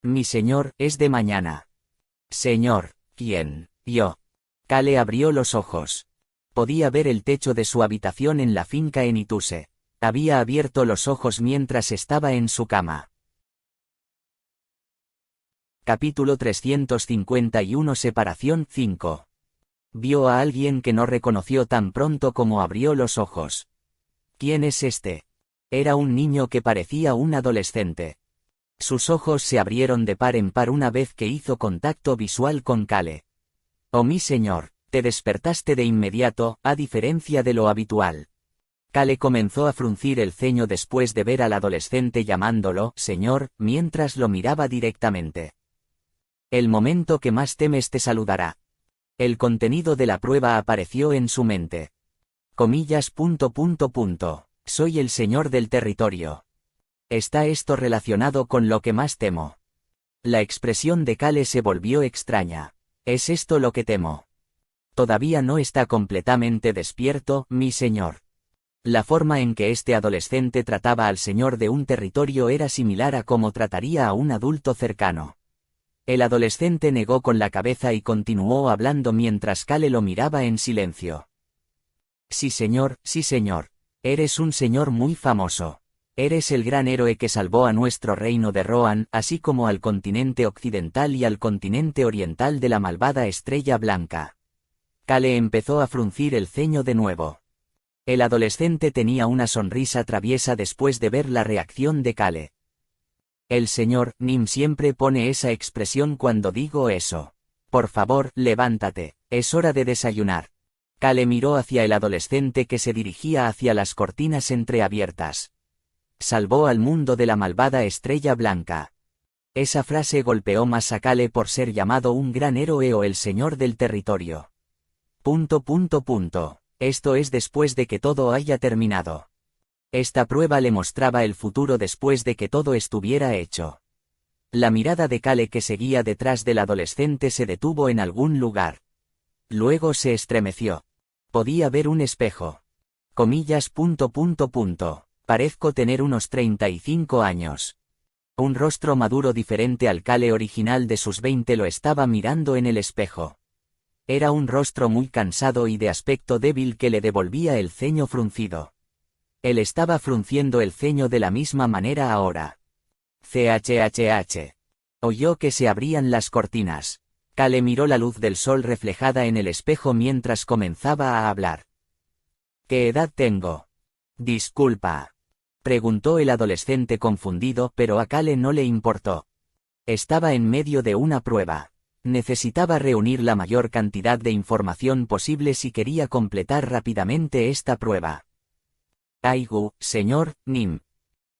Mi señor, es de mañana. Señor, ¿quién? Yo. Kale abrió los ojos. Podía ver el techo de su habitación en la finca en Ituse. Había abierto los ojos mientras estaba en su cama. Capítulo 351 Separación 5. Vio a alguien que no reconoció tan pronto como abrió los ojos. ¿Quién es este? Era un niño que parecía un adolescente. Sus ojos se abrieron de par en par una vez que hizo contacto visual con Kale. Oh mi señor, te despertaste de inmediato, a diferencia de lo habitual. Kale comenzó a fruncir el ceño después de ver al adolescente llamándolo señor, mientras lo miraba directamente. El momento que más temes te saludará. El contenido de la prueba apareció en su mente. Comillas. Soy el señor del territorio. ¿Está esto relacionado con lo que más temo? La expresión de Kale se volvió extraña. ¿Es esto lo que temo? Todavía no está completamente despierto, mi señor. La forma en que este adolescente trataba al señor de un territorio era similar a cómo trataría a un adulto cercano. El adolescente negó con la cabeza y continuó hablando mientras Kale lo miraba en silencio. Sí señor, eres un señor muy famoso. Eres el gran héroe que salvó a nuestro reino de Rohan, así como al continente occidental y al continente oriental de la malvada Estrella Blanca. Kale empezó a fruncir el ceño de nuevo. El adolescente tenía una sonrisa traviesa después de ver la reacción de Kale. El señor Nim siempre pone esa expresión cuando digo eso. Por favor, levántate, es hora de desayunar. Kale miró hacia el adolescente que se dirigía hacia las cortinas entreabiertas. Salvó al mundo de la malvada Estrella Blanca. Esa frase golpeó más a Kale por ser llamado un gran héroe o el señor del territorio. Esto es después de que todo haya terminado. Esta prueba le mostraba el futuro después de que todo estuviera hecho. La mirada de Kale que seguía detrás del adolescente se detuvo en algún lugar. Luego se estremeció. Podía ver un espejo. Comillas. Parezco tener unos 35 años. Un rostro maduro diferente al Kale original de sus 20 lo estaba mirando en el espejo. Era un rostro muy cansado y de aspecto débil que le devolvía el ceño fruncido. Él estaba frunciendo el ceño de la misma manera ahora. Oyó que se abrían las cortinas. Kale miró la luz del sol reflejada en el espejo mientras comenzaba a hablar. ¿Qué edad tengo? Disculpa. Preguntó el adolescente confundido, pero a Kale no le importó. Estaba en medio de una prueba. Necesitaba reunir la mayor cantidad de información posible si quería completar rápidamente esta prueba. Aigu, señor Nim.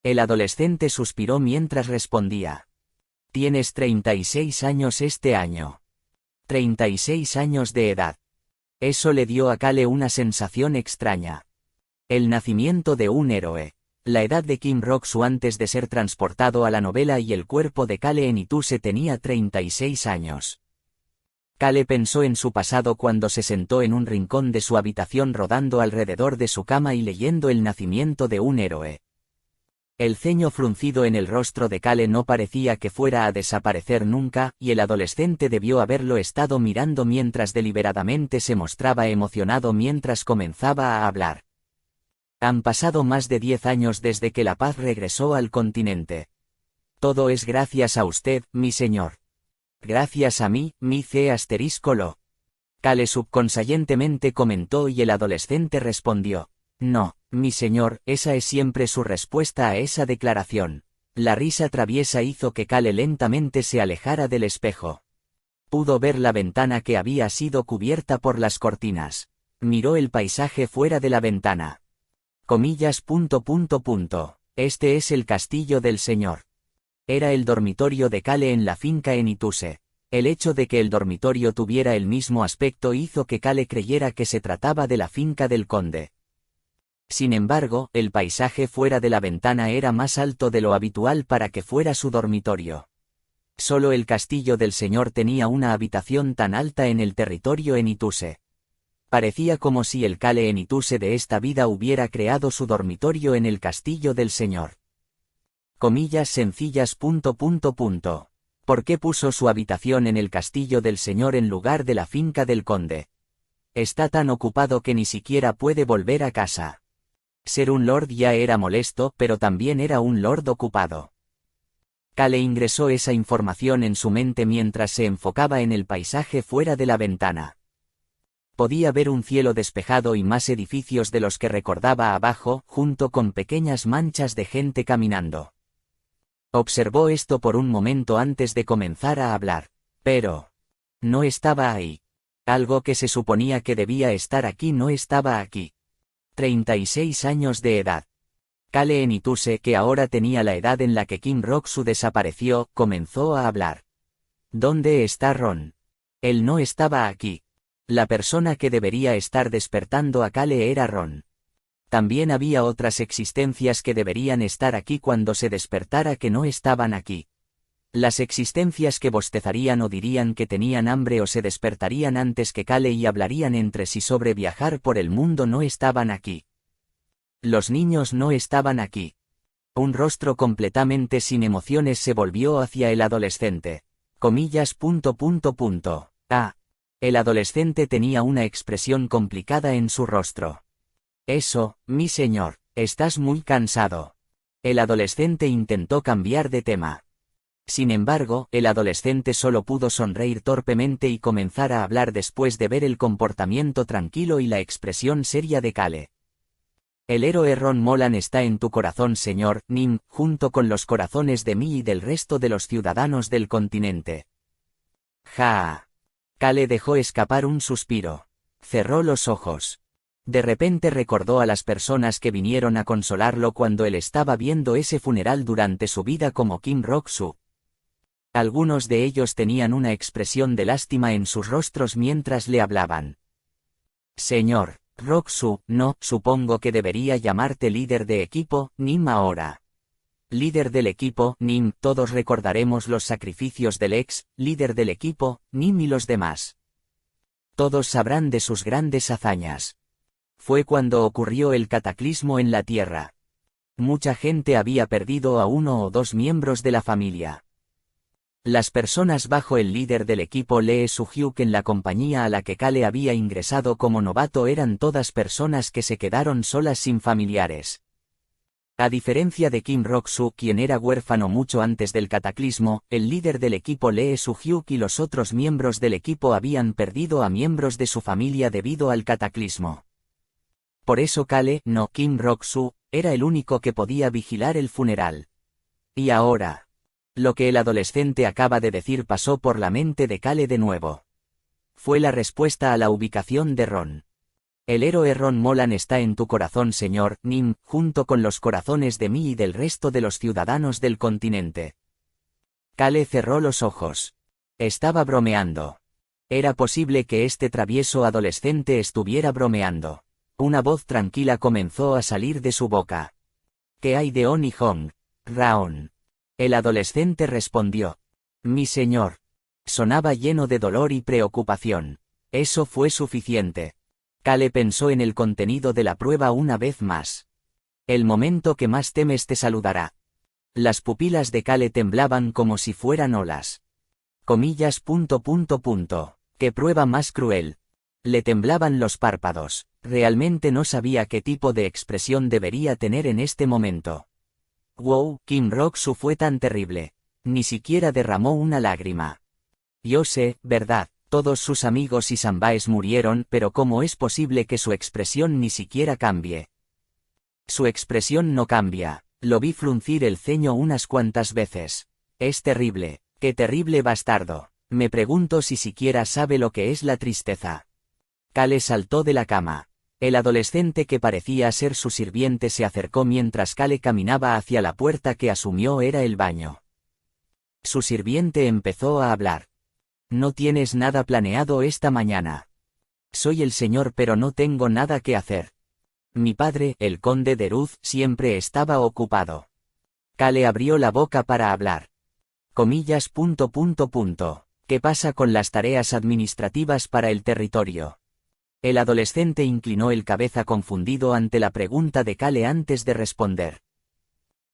El adolescente suspiró mientras respondía. Tienes 36 años este año. 36 años de edad. Eso le dio a Kale una sensación extraña. El nacimiento de un héroe. La edad de Kim Rok-Su antes de ser transportado a la novela y el cuerpo de Kale en Ituse tenía 36 años. Kale pensó en su pasado cuando se sentó en un rincón de su habitación rodando alrededor de su cama y leyendo el nacimiento de un héroe. El ceño fruncido en el rostro de Kale no parecía que fuera a desaparecer nunca, y el adolescente debió haberlo estado mirando mientras deliberadamente se mostraba emocionado mientras comenzaba a hablar. Han pasado más de 10 años desde que la paz regresó al continente. Todo es gracias a usted, mi señor. Gracias a mí, mi C***lo. Kale subconscientemente comentó y el adolescente respondió. No, mi señor, esa es siempre su respuesta a esa declaración. La risa traviesa hizo que Kale lentamente se alejara del espejo. Pudo ver la ventana que había sido cubierta por las cortinas. Miró el paisaje fuera de la ventana. Comillas. Este es el castillo del señor. Era el dormitorio de Kale en la finca en Ituse. El hecho de que el dormitorio tuviera el mismo aspecto hizo que Kale creyera que se trataba de la finca del conde. Sin embargo, el paisaje fuera de la ventana era más alto de lo habitual para que fuera su dormitorio. Solo el castillo del señor tenía una habitación tan alta en el territorio en Ituse. Parecía como si el Kale en Ituse de esta vida hubiera creado su dormitorio en el castillo del señor. Comillas sencillas. ¿Por qué puso su habitación en el castillo del señor en lugar de la finca del conde? Está tan ocupado que ni siquiera puede volver a casa. Ser un lord ya era molesto, pero también era un lord ocupado. Cale ingresó esa información en su mente mientras se enfocaba en el paisaje fuera de la ventana. Podía ver un cielo despejado y más edificios de los que recordaba abajo, junto con pequeñas manchas de gente caminando. Observó esto por un momento antes de comenzar a hablar. Pero no estaba ahí. Algo que se suponía que debía estar aquí no estaba aquí. 36 años de edad. Cale Enituse, que ahora tenía la edad en la que Kim Rock-soo desapareció, comenzó a hablar. ¿Dónde está Ron? Él no estaba aquí. La persona que debería estar despertando a Cale era Ron. También había otras existencias que deberían estar aquí cuando se despertara que no estaban aquí. Las existencias que bostezarían o dirían que tenían hambre o se despertarían antes que Cale y hablarían entre sí sobre viajar por el mundo no estaban aquí. Los niños no estaban aquí. Un rostro completamente sin emociones se volvió hacia el adolescente. Comillas. Ah. El adolescente tenía una expresión complicada en su rostro. Eso, mi señor, estás muy cansado. El adolescente intentó cambiar de tema. Sin embargo, el adolescente solo pudo sonreír torpemente y comenzar a hablar después de ver el comportamiento tranquilo y la expresión seria de Cale. El héroe Ron Molan está en tu corazón, señor Nim, junto con los corazones de mí y del resto de los ciudadanos del continente. Ja. Cale dejó escapar un suspiro. Cerró los ojos. De repente recordó a las personas que vinieron a consolarlo cuando él estaba viendo ese funeral durante su vida como Kim Rock-soo. Algunos de ellos tenían una expresión de lástima en sus rostros mientras le hablaban. Señor Rock-soo, no, supongo que debería llamarte líder de equipo, Nim ahora. Líder del equipo, Nim, todos recordaremos los sacrificios del ex líder del equipo, Nim y los demás. Todos sabrán de sus grandes hazañas. Fue cuando ocurrió el cataclismo en la Tierra. Mucha gente había perdido a uno o dos miembros de la familia. Las personas bajo el líder del equipo Lee Soo-hyuk en la compañía a la que Cale había ingresado como novato eran todas personas que se quedaron solas sin familiares. A diferencia de Kim Rock-soo, quien era huérfano mucho antes del cataclismo, el líder del equipo Lee Soo-hyuk y los otros miembros del equipo habían perdido a miembros de su familia debido al cataclismo. Por eso Cale, no Kim Rock-soo, era el único que podía vigilar el funeral. Y ahora, lo que el adolescente acaba de decir pasó por la mente de Cale de nuevo. Fue la respuesta a la ubicación de Ron. El héroe Ron Molan está en tu corazón, señor Nim, junto con los corazones de mí y del resto de los ciudadanos del continente. Cale cerró los ojos. Estaba bromeando. Era posible que este travieso adolescente estuviera bromeando. Una voz tranquila comenzó a salir de su boca. ¿Qué hay de On y Hong, Raon? El adolescente respondió. Mi señor. Sonaba lleno de dolor y preocupación. Eso fue suficiente. Cale pensó en el contenido de la prueba una vez más. El momento que más temes te saludará. Las pupilas de Cale temblaban como si fueran olas. Comillas. ¿Qué prueba más cruel? Le temblaban los párpados. Realmente no sabía qué tipo de expresión debería tener en este momento. Wow, Kim Rock-soo fue tan terrible. Ni siquiera derramó una lágrima. Yo sé, verdad, todos sus amigos y sambaes murieron, pero ¿cómo es posible que su expresión ni siquiera cambie? Su expresión no cambia. Lo vi fruncir el ceño unas cuantas veces. Es terrible. ¡Qué terrible bastardo! Me pregunto si siquiera sabe lo que es la tristeza. Cale saltó de la cama. El adolescente que parecía ser su sirviente se acercó mientras Cale caminaba hacia la puerta que asumió era el baño. Su sirviente empezó a hablar. No tienes nada planeado esta mañana. Soy el señor, pero no tengo nada que hacer. Mi padre, el conde de Ruz, siempre estaba ocupado. Cale abrió la boca para hablar. Comillas. ¿Qué pasa con las tareas administrativas para el territorio? El adolescente inclinó el cabeza confundido ante la pregunta de Cale antes de responder.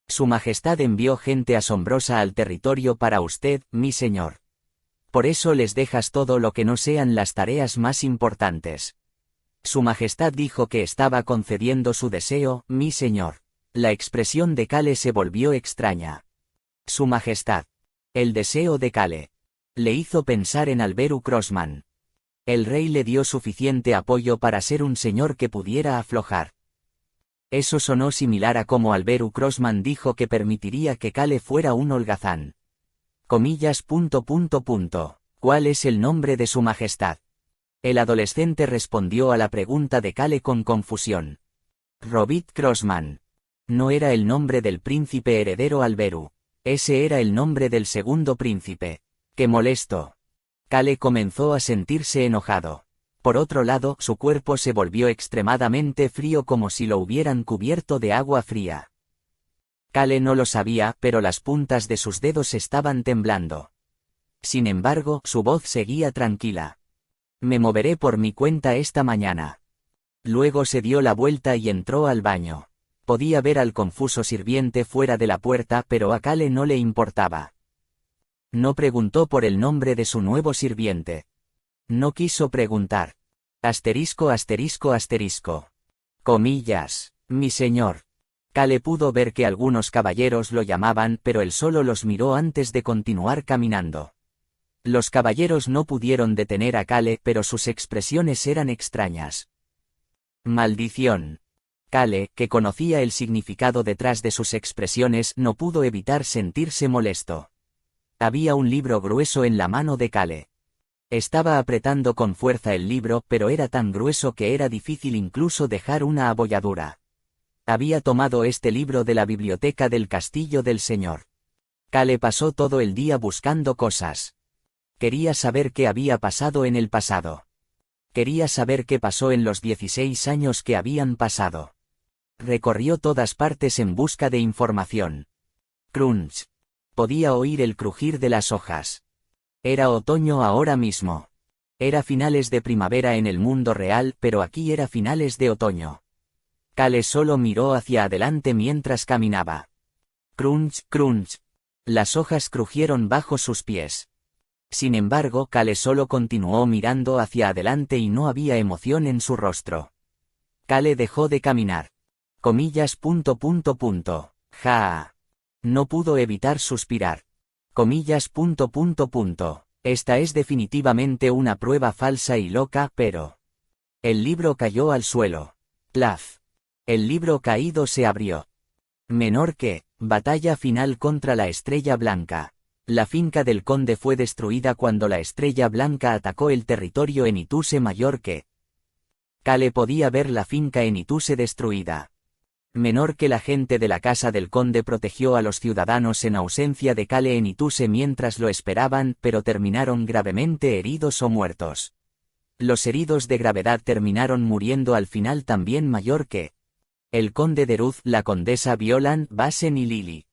Su Majestad envió gente asombrosa al territorio para usted, mi señor. Por eso les dejas todo lo que no sean las tareas más importantes. Su Majestad dijo que estaba concediendo su deseo, mi señor. La expresión de Kale se volvió extraña. Su Majestad. El deseo de Kale. Le hizo pensar en Alberu Crossman. El rey le dio suficiente apoyo para ser un señor que pudiera aflojar. Eso sonó similar a como Alberu Crossman dijo que permitiría que Kale fuera un holgazán. Comillas. ¿Cuál es el nombre de su Majestad? El adolescente respondió a la pregunta de Kale con confusión. Robert Crossman. No era el nombre del príncipe heredero Alberu. Ese era el nombre del segundo príncipe. ¡Qué molesto! Kale comenzó a sentirse enojado. Por otro lado, su cuerpo se volvió extremadamente frío como si lo hubieran cubierto de agua fría. Kale no lo sabía, pero las puntas de sus dedos estaban temblando. Sin embargo, su voz seguía tranquila. Me moveré por mi cuenta esta mañana. Luego se dio la vuelta y entró al baño. Podía ver al confuso sirviente fuera de la puerta, pero a Kale no le importaba. No preguntó por el nombre de su nuevo sirviente. No quiso preguntar. Asterisco. Comillas. Mi señor. Kale pudo ver que algunos caballeros lo llamaban, pero él solo los miró antes de continuar caminando. Los caballeros no pudieron detener a Kale, pero sus expresiones eran extrañas. Maldición. Kale, que conocía el significado detrás de sus expresiones, no pudo evitar sentirse molesto. Había un libro grueso en la mano de Kale. Estaba apretando con fuerza el libro, pero era tan grueso que era difícil incluso dejar una abolladura. Había tomado este libro de la biblioteca del castillo del señor. Kale pasó todo el día buscando cosas. Quería saber qué había pasado en el pasado. Quería saber qué pasó en los 16 años que habían pasado. Recorrió todas partes en busca de información. Crunch. Podía oír el crujir de las hojas. Era otoño ahora mismo. Era finales de primavera en el mundo real, pero aquí era finales de otoño. Kale solo miró hacia adelante mientras caminaba. Crunch. Las hojas crujieron bajo sus pies. Sin embargo, Kale solo continuó mirando hacia adelante y no había emoción en su rostro. Kale dejó de caminar. Comillas. Ja. No pudo evitar suspirar. Comillas. Esta es definitivamente una prueba falsa y loca, pero... El libro cayó al suelo. Plaf. El libro caído se abrió. Menor que, batalla final contra la Estrella Blanca. La finca del conde fue destruida cuando la Estrella Blanca atacó el territorio en Ituse mayor que. Kale podía ver la finca en Ituse destruida. Menor que la gente de la casa del conde protegió a los ciudadanos en ausencia de Kale en Ituse mientras lo esperaban, pero terminaron gravemente heridos o muertos. Los heridos de gravedad terminaron muriendo al final también mayor que. El conde de Ruz, la condesa Violan, Basen y Lily.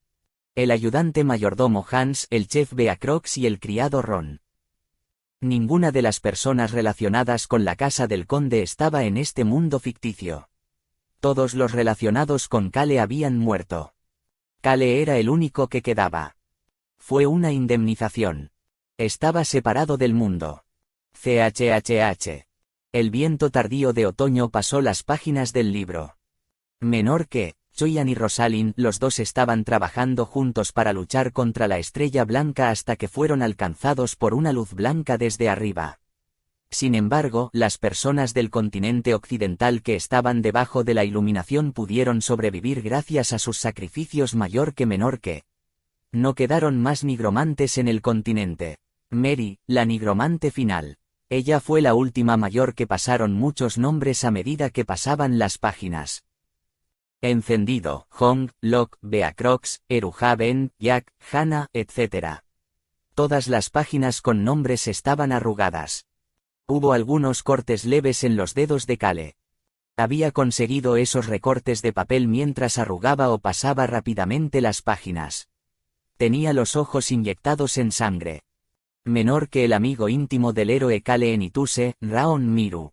El ayudante mayordomo Hans, el chef Beacrox y el criado Ron. Ninguna de las personas relacionadas con la casa del conde estaba en este mundo ficticio. Todos los relacionados con Kale habían muerto. Kale era el único que quedaba. Fue una indemnización. Estaba separado del mundo. CHHH. El viento tardío de otoño pasó las páginas del libro. Menor que, Choyan y Rosalind, los dos estaban trabajando juntos para luchar contra la Estrella Blanca hasta que fueron alcanzados por una luz blanca desde arriba. Sin embargo, las personas del continente occidental que estaban debajo de la iluminación pudieron sobrevivir gracias a sus sacrificios mayor que menor que. No quedaron más nigromantes en el continente. Mary, la nigromante final. Ella fue la última mayor que pasaron muchos nombres a medida que pasaban las páginas. Encendido, Hong, Locke, Beacrox, Eruhaven, Jack, Hannah, etc. Todas las páginas con nombres estaban arrugadas. Hubo algunos cortes leves en los dedos de Kale. Había conseguido esos recortes de papel mientras arrugaba o pasaba rápidamente las páginas. Tenía los ojos inyectados en sangre. Menor que el amigo íntimo del héroe Kale en Ituse, Raon Miru.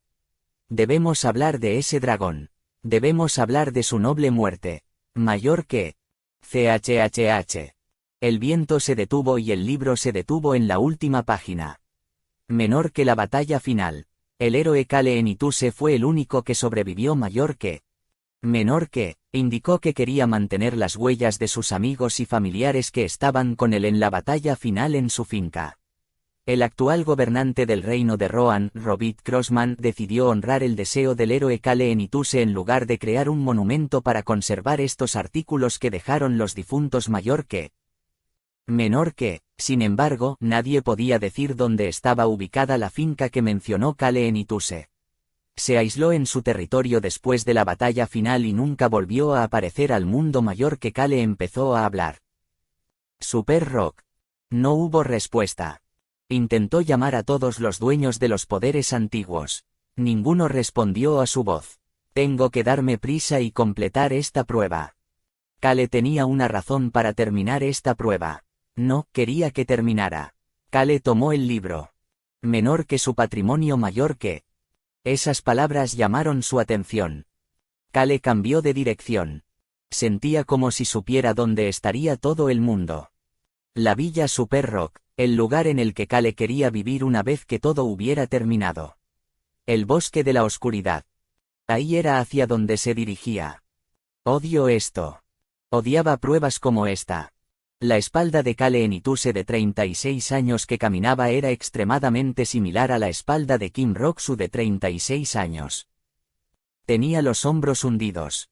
Debemos hablar de ese dragón. Debemos hablar de su noble muerte. Mayor que... CHHH. El viento se detuvo y el libro se detuvo en la última página. Menor que la batalla final. El héroe Kale Enituse fue el único que sobrevivió mayor que. Menor que, indicó que quería mantener las huellas de sus amigos y familiares que estaban con él en la batalla final en su finca. El actual gobernante del reino de Rohan, Robert Crossman, decidió honrar el deseo del héroe Kale Enituse en lugar de crear un monumento para conservar estos artículos que dejaron los difuntos mayor que. Menor que, sin embargo, nadie podía decir dónde estaba ubicada la finca que mencionó Kale Enituse. Se aisló en su territorio después de la batalla final y nunca volvió a aparecer al mundo mayor que Kale empezó a hablar. Super Rock. No hubo respuesta. Intentó llamar a todos los dueños de los poderes antiguos. Ninguno respondió a su voz. Tengo que darme prisa y completar esta prueba. Kale tenía una razón para terminar esta prueba. No quería que terminara. Kale tomó el libro. Menor que su patrimonio mayor que. Esas palabras llamaron su atención. Kale cambió de dirección. Sentía como si supiera dónde estaría todo el mundo. La villa Super Rock, el lugar en el que Kale quería vivir una vez que todo hubiera terminado. El bosque de la oscuridad. Ahí era hacia donde se dirigía. Odio esto. Odiaba pruebas como esta. La espalda de Kale Enituse de 36 años que caminaba era extremadamente similar a la espalda de Kim Rock-su de 36 años. Tenía los hombros hundidos.